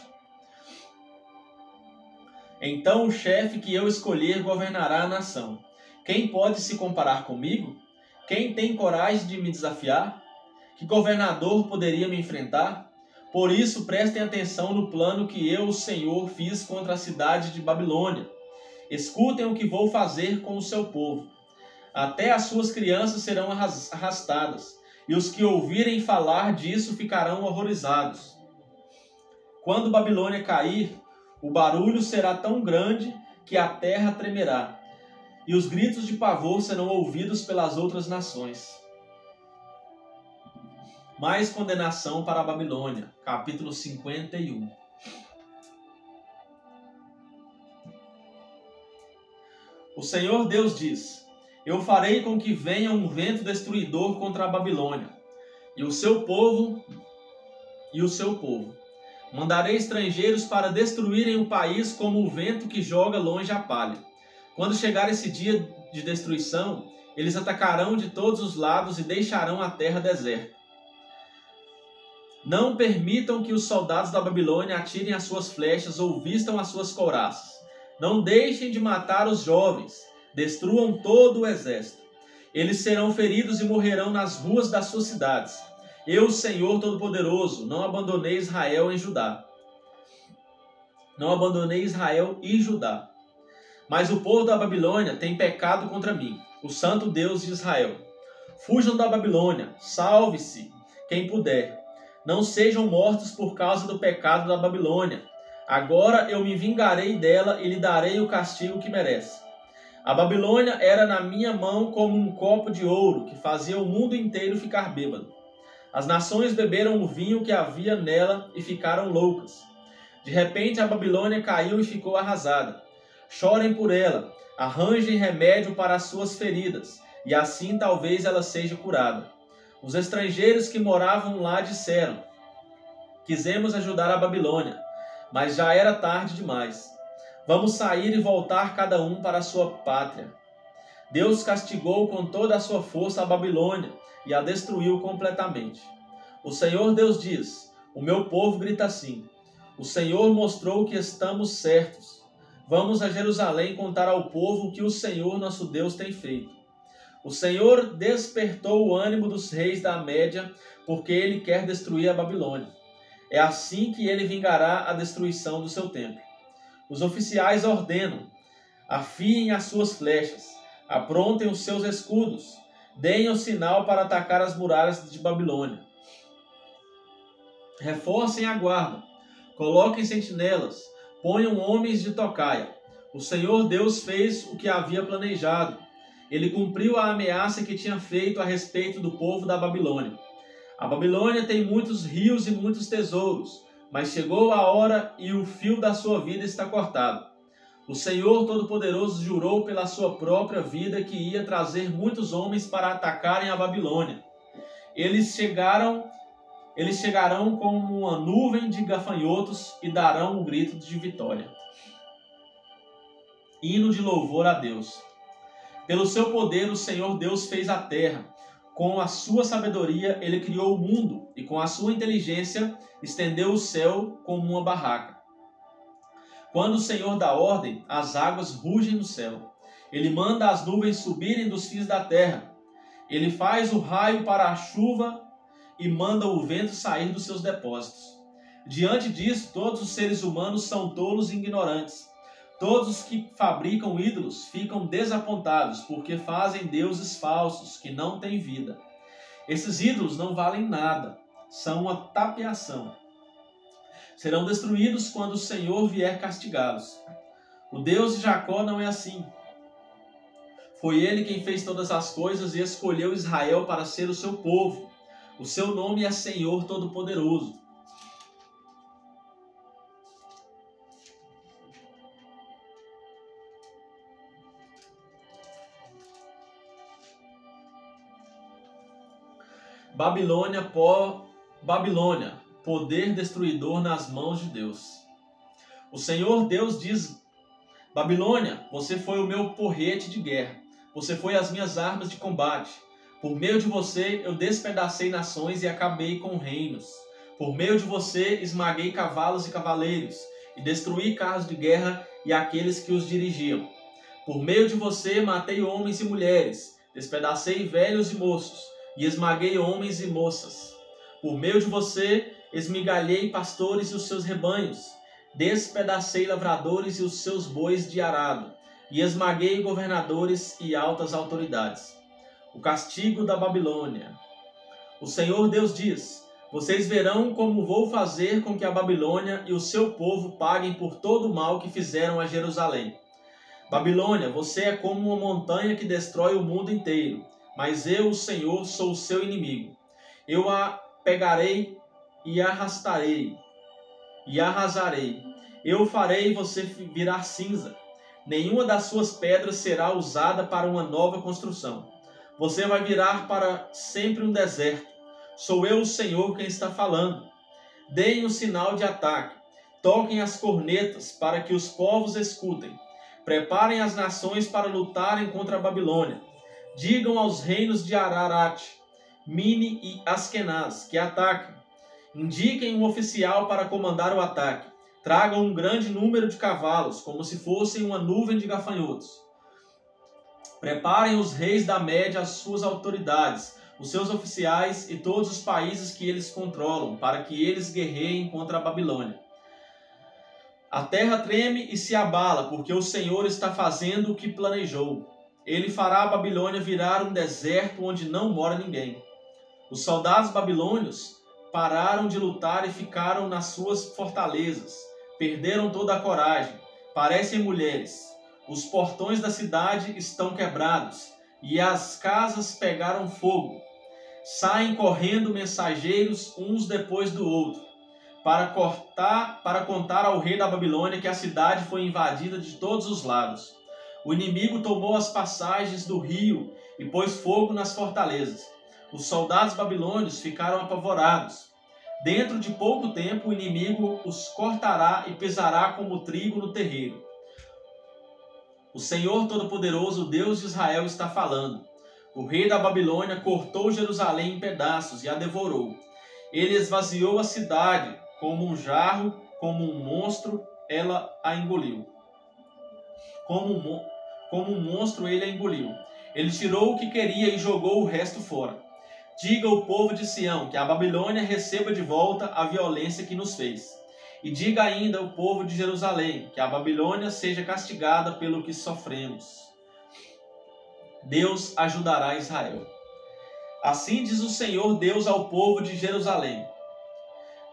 Então o chefe que eu escolher governará a nação. Quem pode se comparar comigo? Quem tem coragem de me desafiar? Que governador poderia me enfrentar? Por isso, prestem atenção no plano que eu, o Senhor, fiz contra a cidade de Babilônia. Escutem o que vou fazer com o seu povo. Até as suas crianças serão arrastadas, e os que ouvirem falar disso ficarão horrorizados. Quando Babilônia cair, o barulho será tão grande que a terra tremerá, e os gritos de pavor serão ouvidos pelas outras nações. Mais condenação para a Babilônia, capítulo 51. O Senhor Deus diz: eu farei com que venha um vento destruidor contra a Babilônia, e o seu povo. Mandarei estrangeiros para destruírem o país como o vento que joga longe a palha. Quando chegar esse dia de destruição, eles atacarão de todos os lados e deixarão a terra deserta. Não permitam que os soldados da Babilônia atirem as suas flechas ou vistam as suas couraças. Não deixem de matar os jovens. Destruam todo o exército. Eles serão feridos e morrerão nas ruas das suas cidades. Eu, Senhor Todo-Poderoso, não abandonei Israel e Judá. Mas o povo da Babilônia tem pecado contra mim, o Santo Deus de Israel. Fujam da Babilônia, salve-se quem puder. Não sejam mortos por causa do pecado da Babilônia. Agora eu me vingarei dela e lhe darei o castigo que merece. A Babilônia era na minha mão como um copo de ouro que fazia o mundo inteiro ficar bêbado. As nações beberam o vinho que havia nela e ficaram loucas. De repente a Babilônia caiu e ficou arrasada. Chorem por ela, arranjem remédio para as suas feridas, e assim talvez ela seja curada. Os estrangeiros que moravam lá disseram: quisemos ajudar a Babilônia, mas já era tarde demais. Vamos sair e voltar cada um para a sua pátria. Deus castigou com toda a sua força a Babilônia e a destruiu completamente. O Senhor Deus diz: o meu povo grita assim: o Senhor mostrou que estamos certos. Vamos a Jerusalém contar ao povo o que o Senhor nosso Deus tem feito. O Senhor despertou o ânimo dos reis da Média, porque ele quer destruir a Babilônia. É assim que ele vingará a destruição do seu templo. Os oficiais ordenam: afiem as suas flechas, aprontem os seus escudos, deem o sinal para atacar as muralhas de Babilônia. Reforcem a guarda, coloquem sentinelas, ponham homens de tocaia. O Senhor Deus fez o que havia planejado. Ele cumpriu a ameaça que tinha feito a respeito do povo da Babilônia. A Babilônia tem muitos rios e muitos tesouros, mas chegou a hora e o fio da sua vida está cortado. O Senhor Todo-Poderoso jurou pela sua própria vida que ia trazer muitos homens para atacarem a Babilônia. Eles chegarão como uma nuvem de gafanhotos e darão um grito de vitória. Hino de louvor a Deus. Pelo seu poder, o Senhor Deus fez a terra. Com a sua sabedoria, ele criou o mundo, e com a sua inteligência, estendeu o céu como uma barraca. Quando o Senhor dá ordem, as águas rugem no céu. Ele manda as nuvens subirem dos fins da terra. Ele faz o raio para a chuva e manda o vento sair dos seus depósitos. Diante disso, todos os seres humanos são tolos e ignorantes. Todos os que fabricam ídolos ficam desapontados, porque fazem deuses falsos que não têm vida. Esses ídolos não valem nada, são uma tapeação. Serão destruídos quando o Senhor vier castigá-los. O Deus de Jacó não é assim. Foi ele quem fez todas as coisas e escolheu Israel para ser o seu povo. O seu nome é Senhor Todo-Poderoso. Babilônia, poder destruidor nas mãos de Deus. O Senhor Deus diz: Babilônia, você foi o meu porrete de guerra. Você foi as minhas armas de combate. Por meio de você eu despedacei nações e acabei com reinos. Por meio de você esmaguei cavalos e cavaleiros e destruí carros de guerra e aqueles que os dirigiam. Por meio de você matei homens e mulheres, despedacei velhos e moços, e esmaguei homens e moças. Por meio de você, esmigalhei pastores e os seus rebanhos, despedacei lavradores e os seus bois de arado, e esmaguei governadores e altas autoridades. O castigo da Babilônia. O Senhor Deus diz: vocês verão como vou fazer com que a Babilônia e o seu povo paguem por todo o mal que fizeram a Jerusalém. Babilônia, você é como uma montanha que destrói o mundo inteiro, mas eu, o Senhor, sou o seu inimigo. Eu a pegarei e arrastarei, e arrasarei. Eu farei você virar cinza. Nenhuma das suas pedras será usada para uma nova construção. Você vai virar para sempre um deserto. Sou eu, o Senhor, quem está falando. Deem o sinal de ataque. Toquem as cornetas para que os povos escutem. Preparem as nações para lutarem contra a Babilônia. Digam aos reinos de Ararat, Mini e Askenaz que ataquem. Indiquem um oficial para comandar o ataque. Tragam um grande número de cavalos, como se fossem uma nuvem de gafanhotos. Preparem os reis da Média, as suas autoridades, os seus oficiais e todos os países que eles controlam, para que eles guerreiem contra a Babilônia. A terra treme e se abala, porque o Senhor está fazendo o que planejou. Ele fará a Babilônia virar um deserto onde não mora ninguém. Os soldados babilônios pararam de lutar e ficaram nas suas fortalezas. Perderam toda a coragem. Parecem mulheres. Os portões da cidade estão quebrados e as casas pegaram fogo. Saem correndo mensageiros uns depois do outro, para contar ao rei da Babilônia que a cidade foi invadida de todos os lados. O inimigo tomou as passagens do rio e pôs fogo nas fortalezas. Os soldados babilônios ficaram apavorados. Dentro de pouco tempo, o inimigo os cortará e pisará como trigo no terreiro. O Senhor Todo-Poderoso, Deus de Israel, está falando. O rei da Babilônia cortou Jerusalém em pedaços e a devorou. Ele esvaziou a cidade como um jarro, como um monstro, ela a engoliu. Como um monstro, ele a engoliu. Ele tirou o que queria e jogou o resto fora. Diga ao povo de Sião que a Babilônia receba de volta a violência que nos fez. E diga ainda ao povo de Jerusalém que a Babilônia seja castigada pelo que sofremos. Deus ajudará Israel. Assim diz o Senhor Deus ao povo de Jerusalém: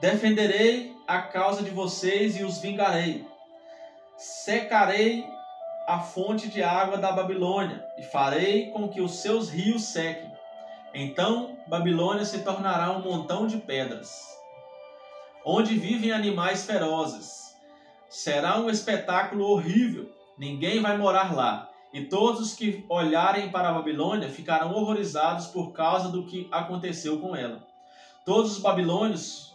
defenderei a causa de vocês e os vingarei. Secarei a fonte de água da Babilônia e farei com que os seus rios sequem. Então Babilônia se tornará um montão de pedras, onde vivem animais ferozes. Será um espetáculo horrível. Ninguém vai morar lá. E todos os que olharem para a Babilônia ficarão horrorizados por causa do que aconteceu com ela. Todos os babilônios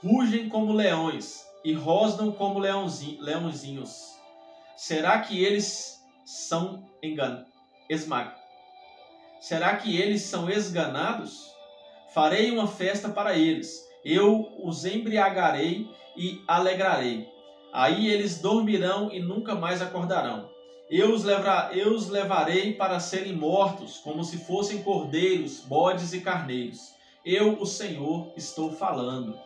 rugem como leões e rosnam como leãozinhos. Será que eles são Será que eles são esganados? Farei uma festa para eles. Eu os embriagarei e alegrarei. Aí eles dormirão e nunca mais acordarão. Eu os levarei para serem mortos, como se fossem cordeiros, bodes e carneiros. Eu, o Senhor, estou falando.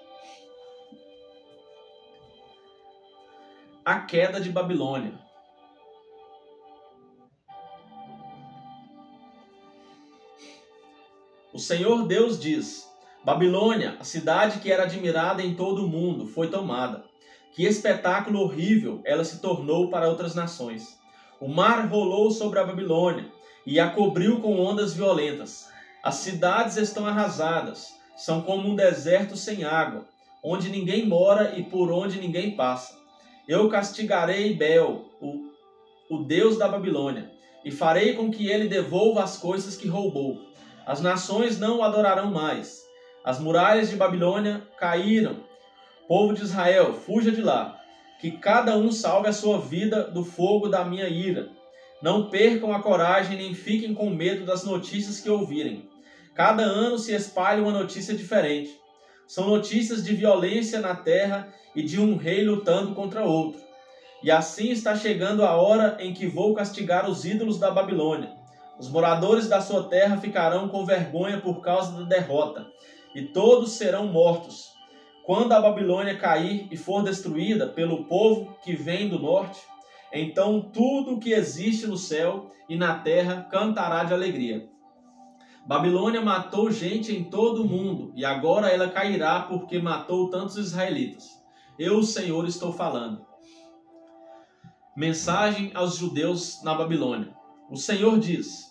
A queda de Babilônia. O Senhor Deus diz: Babilônia, a cidade que era admirada em todo o mundo, foi tomada. Que espetáculo horrível ela se tornou para outras nações. O mar rolou sobre a Babilônia e a cobriu com ondas violentas. As cidades estão arrasadas, são como um deserto sem água, onde ninguém mora e por onde ninguém passa. Eu castigarei Bel, o deus da Babilônia, e farei com que ele devolva as coisas que roubou. As nações não o adorarão mais. As muralhas de Babilônia caíram. Povo de Israel, fuja de lá. Que cada um salve a sua vida do fogo da minha ira. Não percam a coragem nem fiquem com medo das notícias que ouvirem. Cada ano se espalha uma notícia diferente. São notícias de violência na terra e de um rei lutando contra outro. E assim está chegando a hora em que vou castigar os ídolos da Babilônia. Os moradores da sua terra ficarão com vergonha por causa da derrota, e todos serão mortos. Quando a Babilônia cair e for destruída pelo povo que vem do norte, então tudo o que existe no céu e na terra cantará de alegria. Babilônia matou gente em todo o mundo, e agora ela cairá porque matou tantos israelitas. Eu, o Senhor, estou falando. Mensagem aos judeus na Babilônia. O Senhor diz: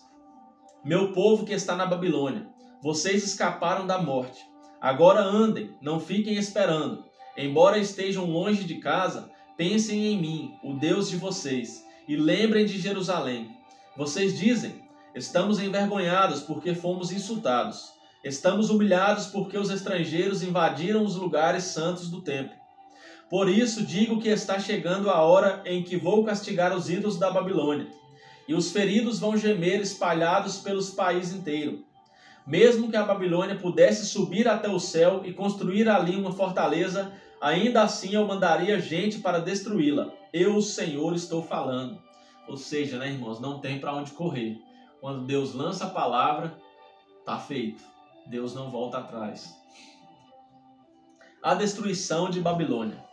meu povo que está na Babilônia, vocês escaparam da morte. Agora andem, não fiquem esperando. Embora estejam longe de casa, pensem em mim, o Deus de vocês, e lembrem de Jerusalém. Vocês dizem: estamos envergonhados porque fomos insultados. Estamos humilhados porque os estrangeiros invadiram os lugares santos do templo. Por isso digo que está chegando a hora em que vou castigar os ídolos da Babilônia, e os feridos vão gemer espalhados pelos país inteiro. Mesmo que a Babilônia pudesse subir até o céu e construir ali uma fortaleza, ainda assim eu mandaria gente para destruí-la. Eu, o Senhor, estou falando. Ou seja, né, irmãos, não tem para onde correr. Quando Deus lança a palavra, está feito. Deus não volta atrás. A destruição de Babilônia.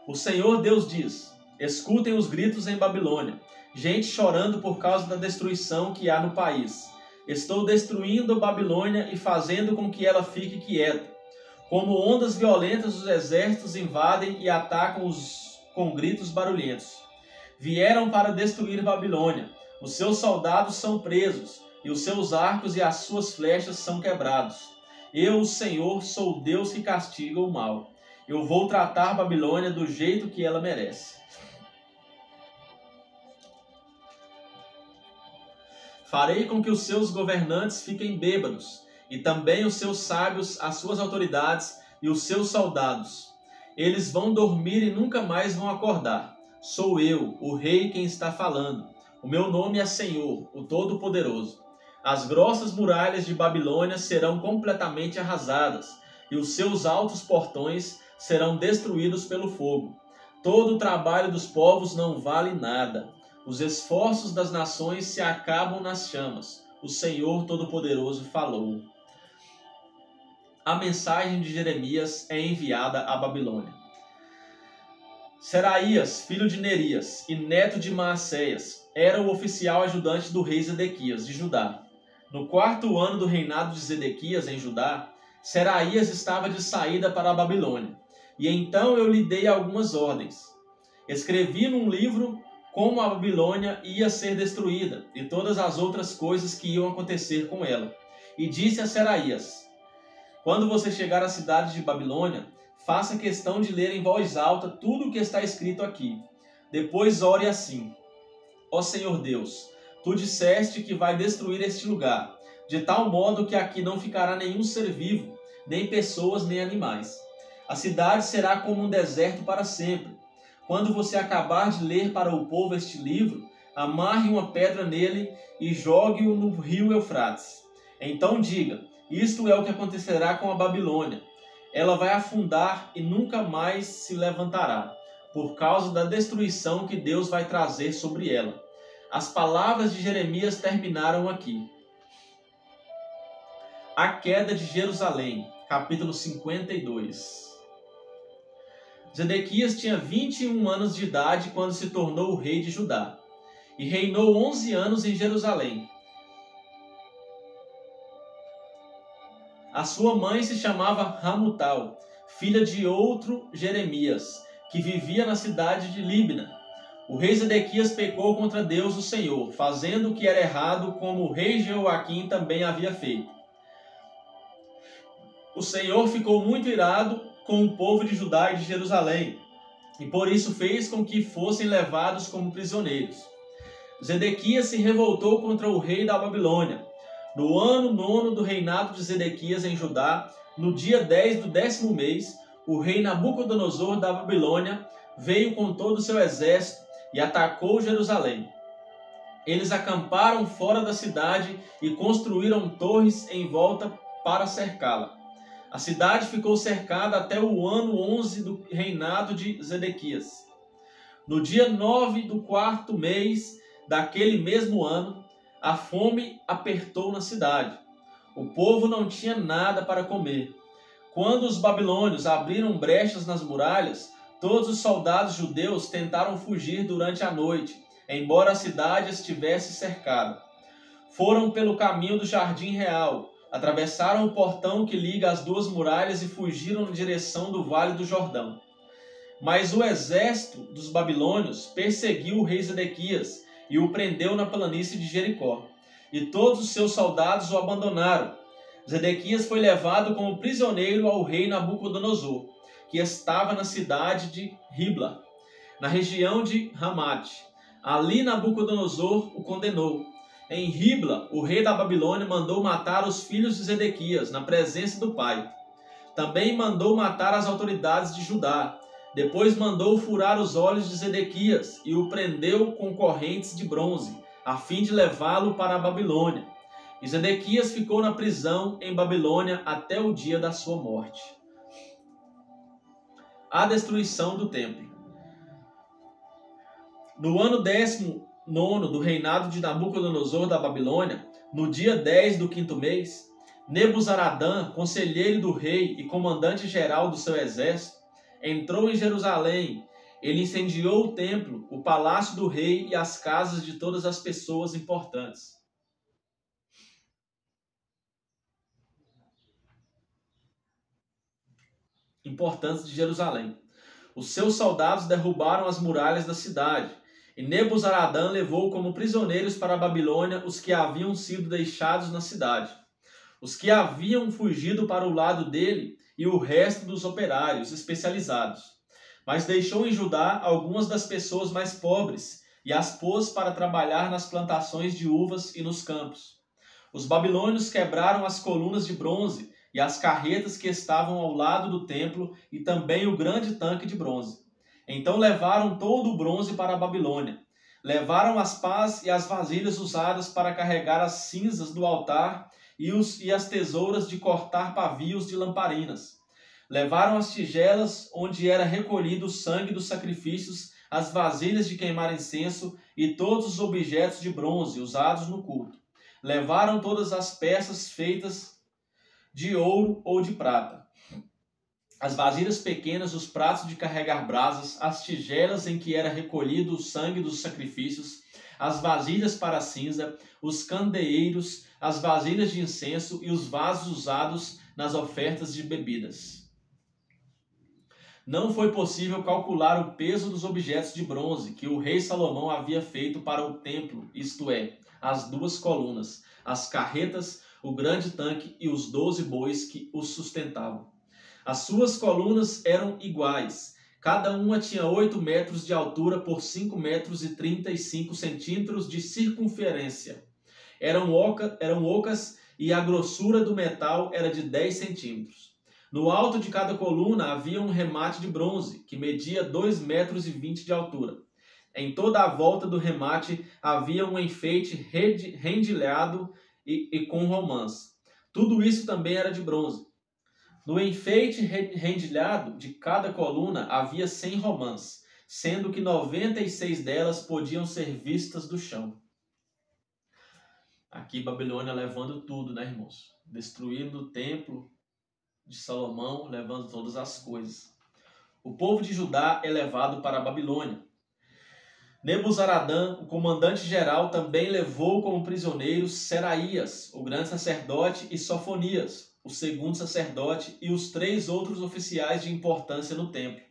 O Senhor Deus diz: escutem os gritos em Babilônia, gente chorando por causa da destruição que há no país. Estou destruindo Babilônia e fazendo com que ela fique quieta. Como ondas violentas, os exércitos invadem e atacam com gritos barulhentos. Vieram para destruir Babilônia. Os seus soldados são presos, e os seus arcos e as suas flechas são quebrados. Eu, o Senhor, sou o Deus que castiga o mal. Eu vou tratar Babilônia do jeito que ela merece. Farei com que os seus governantes fiquem bêbados, e também os seus sábios, as suas autoridades e os seus soldados. Eles vão dormir e nunca mais vão acordar. Sou eu, o rei, quem está falando. O meu nome é Senhor, o Todo-Poderoso. As grossas muralhas de Babilônia serão completamente arrasadas, e os seus altos portões serão destruídos pelo fogo. Todo o trabalho dos povos não vale nada. Os esforços das nações se acabam nas chamas. O Senhor Todo-Poderoso falou. A mensagem de Jeremias é enviada à Babilônia. Seraías, filho de Nerias e neto de Maacéias, era o oficial ajudante do rei Zedequias de Judá. No 4º ano do reinado de Zedequias em Judá, Seraías estava de saída para a Babilônia. E então eu lhe dei algumas ordens. Escrevi num livro como a Babilônia ia ser destruída e todas as outras coisas que iam acontecer com ela. E disse a Seraías: quando você chegar à cidade de Babilônia, faça questão de ler em voz alta tudo o que está escrito aqui. Depois ore assim: ó Senhor Deus, tu disseste que vai destruir este lugar, de tal modo que aqui não ficará nenhum ser vivo, nem pessoas nem animais. A cidade será como um deserto para sempre. Quando você acabar de ler para o povo este livro, amarre uma pedra nele e jogue-o no rio Eufrates. Então diga: isto é o que acontecerá com a Babilônia. Ela vai afundar e nunca mais se levantará, por causa da destruição que Deus vai trazer sobre ela. As palavras de Jeremias terminaram aqui. A queda de Jerusalém, capítulo 52. Zedequias tinha 21 anos de idade quando se tornou o rei de Judá, e reinou 11 anos em Jerusalém. A sua mãe se chamava Ramutal, filha de outro Jeremias, que vivia na cidade de Líbna. O rei Zedequias pecou contra Deus o Senhor, fazendo o que era errado, como o rei Jeoaquim também havia feito. O Senhor ficou muito irado com o povo de Judá e de Jerusalém, e por isso fez com que fossem levados como prisioneiros. Zedequias se revoltou contra o rei da Babilônia. No ano 9º do reinado de Zedequias em Judá, no dia 10 do 10º mês, o rei Nabucodonosor da Babilônia veio com todo o seu exército e atacou Jerusalém. Eles acamparam fora da cidade e construíram torres em volta para cercá-la. A cidade ficou cercada até o ano 11 do reinado de Zedequias. No dia 9 do 4º mês daquele mesmo ano, a fome apertou na cidade. O povo não tinha nada para comer. Quando os babilônios abriram brechas nas muralhas, todos os soldados judeus tentaram fugir durante a noite, embora a cidade estivesse cercada. Foram pelo caminho do Jardim Real, atravessaram o portão que liga as duas muralhas e fugiram na direção do Vale do Jordão. Mas o exército dos babilônios perseguiu o rei Zedequias e o prendeu na planície de Jericó. E todos os seus soldados o abandonaram. Zedequias foi levado como prisioneiro ao rei Nabucodonosor, que estava na cidade de Ribla, na região de Ramate. Ali Nabucodonosor o condenou. Em Ribla, o rei da Babilônia mandou matar os filhos de Zedequias, na presença do pai. Também mandou matar as autoridades de Judá. Depois mandou furar os olhos de Zedequias e o prendeu com correntes de bronze, a fim de levá-lo para a Babilônia. E Zedequias ficou na prisão em Babilônia até o dia da sua morte. A destruição do templo. No ano 19º do reinado de Nabucodonosor da Babilônia, no dia 10 do 5º mês, Nebuzaradã, conselheiro do rei e comandante-geral do seu exército, entrou em Jerusalém. Ele incendiou o templo, o palácio do rei e as casas de todas as pessoas importantes. De Jerusalém. Os seus soldados derrubaram as muralhas da cidade, e Nebuzaradã levou como prisioneiros para a Babilônia os que haviam sido deixados na cidade, os que haviam fugido para o lado dele e o resto dos operários especializados. Mas deixou em Judá algumas das pessoas mais pobres e as pôs para trabalhar nas plantações de uvas e nos campos. Os babilônios quebraram as colunas de bronze e as carretas que estavam ao lado do templo e também o grande tanque de bronze. Então levaram todo o bronze para a Babilônia. Levaram as pás e as vasilhas usadas para carregar as cinzas do altar e as tesouras de cortar pavios de lamparinas. Levaram as tigelas onde era recolhido o sangue dos sacrifícios, as vasilhas de queimar incenso e todos os objetos de bronze usados no culto. Levaram todas as peças feitas de ouro ou de prata, as vasilhas pequenas, os pratos de carregar brasas, as tigelas em que era recolhido o sangue dos sacrifícios, as vasilhas para a cinza, os candeeiros, as vasilhas de incenso e os vasos usados nas ofertas de bebidas. Não foi possível calcular o peso dos objetos de bronze que o rei Salomão havia feito para o templo, isto é, as 2 colunas, as carretas, o grande tanque e os 12 bois que os sustentavam. As suas colunas eram iguais. Cada uma tinha 8 metros de altura por 5 metros e 35 centímetros de circunferência. Eram ocas e a grossura do metal era de 10 centímetros. No alto de cada coluna havia um remate de bronze, que media 2 metros e 20 de altura. Em toda a volta do remate havia um enfeite rendilhado e com romãs. Tudo isso também era de bronze. No enfeite rendilhado de cada coluna havia 100 romãs, sendo que 96 delas podiam ser vistas do chão. Aqui Babilônia levando tudo, né, irmãos? Destruindo o templo de Salomão, levando todas as coisas. O povo de Judá é levado para a Babilônia. Nebuzaradã, o comandante-geral, também levou como prisioneiros Seraías, o grande sacerdote, e Sofonias, o segundo sacerdote, e os 3 outros oficiais de importância no templo.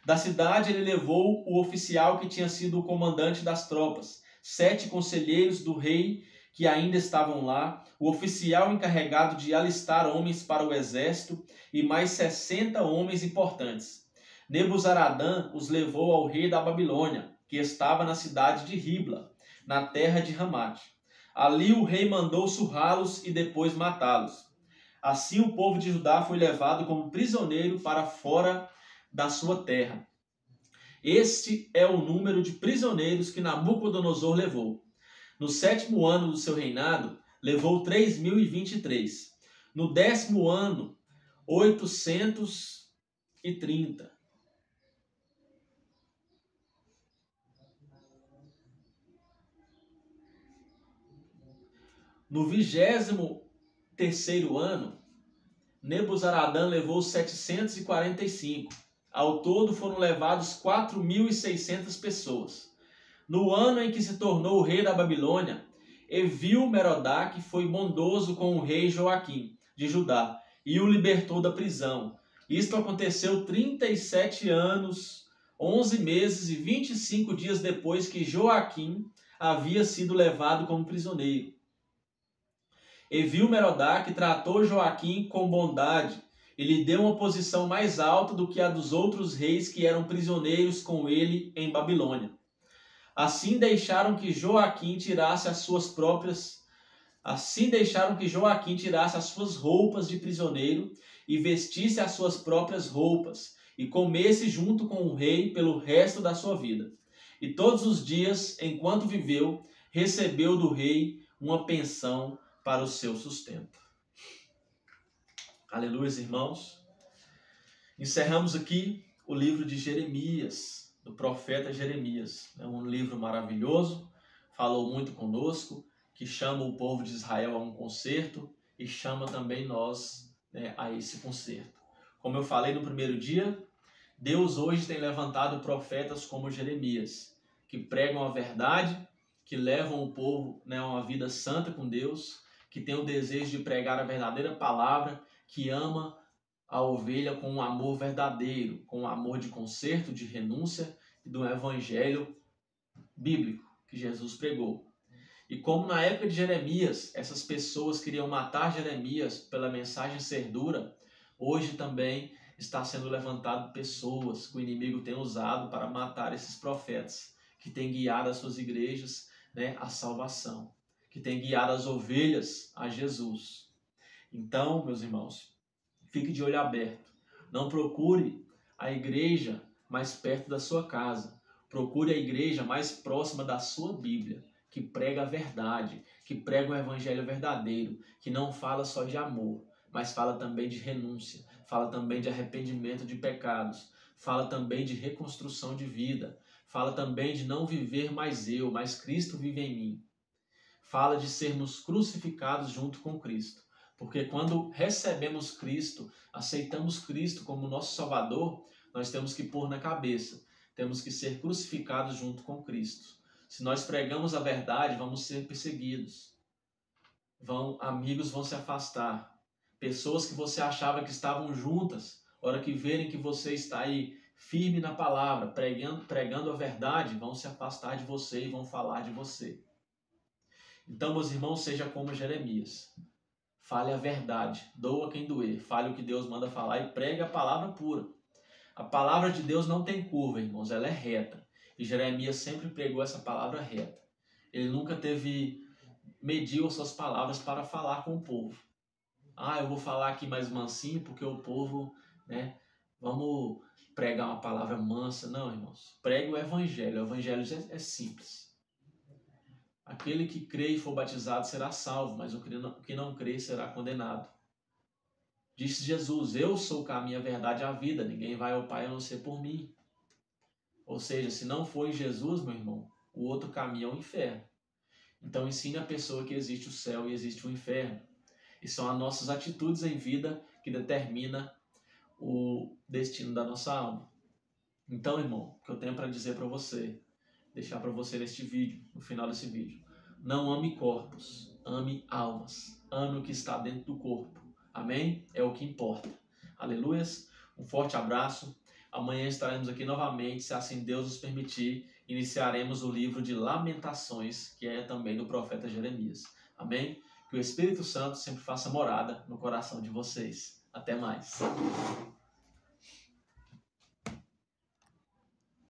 Da cidade ele levou o oficial que tinha sido o comandante das tropas, 7 conselheiros do rei que ainda estavam lá, o oficial encarregado de alistar homens para o exército e mais 60 homens importantes. Nebuzaradã os levou ao rei da Babilônia, que estava na cidade de Ribla, na terra de Ramate. Ali o rei mandou surrá-los e depois matá-los. Assim o povo de Judá foi levado como prisioneiro para fora da sua terra. Este é o número de prisioneiros que Nabucodonosor levou. No 7º ano do seu reinado, levou 3.023. No 10º ano, 830. No 23º ano, Nebuzaradã levou 745. Ao todo foram levados 4.600 pessoas. No ano em que se tornou rei da Babilônia, Evil-Merodach foi bondoso com o rei Joaquim, de Judá, e o libertou da prisão. Isto aconteceu 37 anos, 11 meses e 25 dias depois que Joaquim havia sido levado como prisioneiro. Evil-Merodach tratou Joaquim com bondade e lhe deu uma posição mais alta do que a dos outros reis que eram prisioneiros com ele em Babilônia. Assim deixaram que Joaquim tirasse as suas roupas de prisioneiro e vestisse as suas próprias roupas e comesse junto com o rei pelo resto da sua vida. E todos os dias, enquanto viveu, recebeu do rei uma pensão para o seu sustento. Aleluia, irmãos. Encerramos aqui o livro de Jeremias, do profeta Jeremias. É um livro maravilhoso, falou muito conosco, que chama o povo de Israel a um concerto e chama também nós, a esse concerto. Como eu falei no primeiro dia, Deus hoje tem levantado profetas como Jeremias, que pregam a verdade, que levam o povo a uma vida santa com Deus, que tem o desejo de pregar a verdadeira palavra, que ama a ovelha com um amor verdadeiro, com um amor de conserto, de renúncia e do evangelho bíblico que Jesus pregou. E como na época de Jeremias, essas pessoas queriam matar Jeremias pela mensagem ser dura, hoje também está sendo levantado pessoas que o inimigo tem usado para matar esses profetas, que têm guiado as suas igrejas à salvação, que têm guiado as ovelhas a Jesus. Então, meus irmãos, fique de olho aberto. Não procure a igreja mais perto da sua casa. Procure a igreja mais próxima da sua Bíblia, que prega a verdade, que prega o evangelho verdadeiro, que não fala só de amor, mas fala também de renúncia, fala também de arrependimento de pecados, fala também de reconstrução de vida, fala também de não viver mais eu, mas Cristo vive em mim. Fala de sermos crucificados junto com Cristo. Porque quando recebemos Cristo, aceitamos Cristo como nosso Salvador, nós temos que pôr na cabeça, temos que ser crucificados junto com Cristo. Se nós pregamos a verdade, vamos ser perseguidos. Amigos vão se afastar. Pessoas que você achava que estavam juntas, a hora que verem que você está aí firme na palavra, pregando a verdade, vão se afastar de você e vão falar de você. Então, meus irmãos, seja como Jeremias. Fale a verdade, doa quem doer, fale o que Deus manda falar e pregue a palavra pura. A palavra de Deus não tem curva, irmãos, ela é reta. E Jeremias sempre pregou essa palavra reta. Ele nunca mediu as suas palavras para falar com o povo. Eu vou falar aqui mais mansinho porque o povo, vamos pregar uma palavra mansa. Não, irmãos, pregue o evangelho é simples. Aquele que crê e for batizado será salvo, mas o que não crê será condenado. Disse Jesus, eu sou o caminho, a verdade e a vida, ninguém vai ao Pai a não ser por mim. Ou seja, se não for em Jesus, meu irmão, o outro caminho é o inferno. Então ensine a pessoa que existe o céu e existe o inferno. E são as nossas atitudes em vida que determina o destino da nossa alma. Então, irmão, o que eu tenho para dizer para você, deixar para você neste vídeo, no final desse vídeo. Não ame corpos, ame almas. Ame o que está dentro do corpo. Amém? É o que importa. Aleluias. Um forte abraço. Amanhã estaremos aqui novamente, se assim Deus nos permitir. Iniciaremos o livro de Lamentações, que é também do profeta Jeremias. Amém? Que o Espírito Santo sempre faça morada no coração de vocês. Até mais.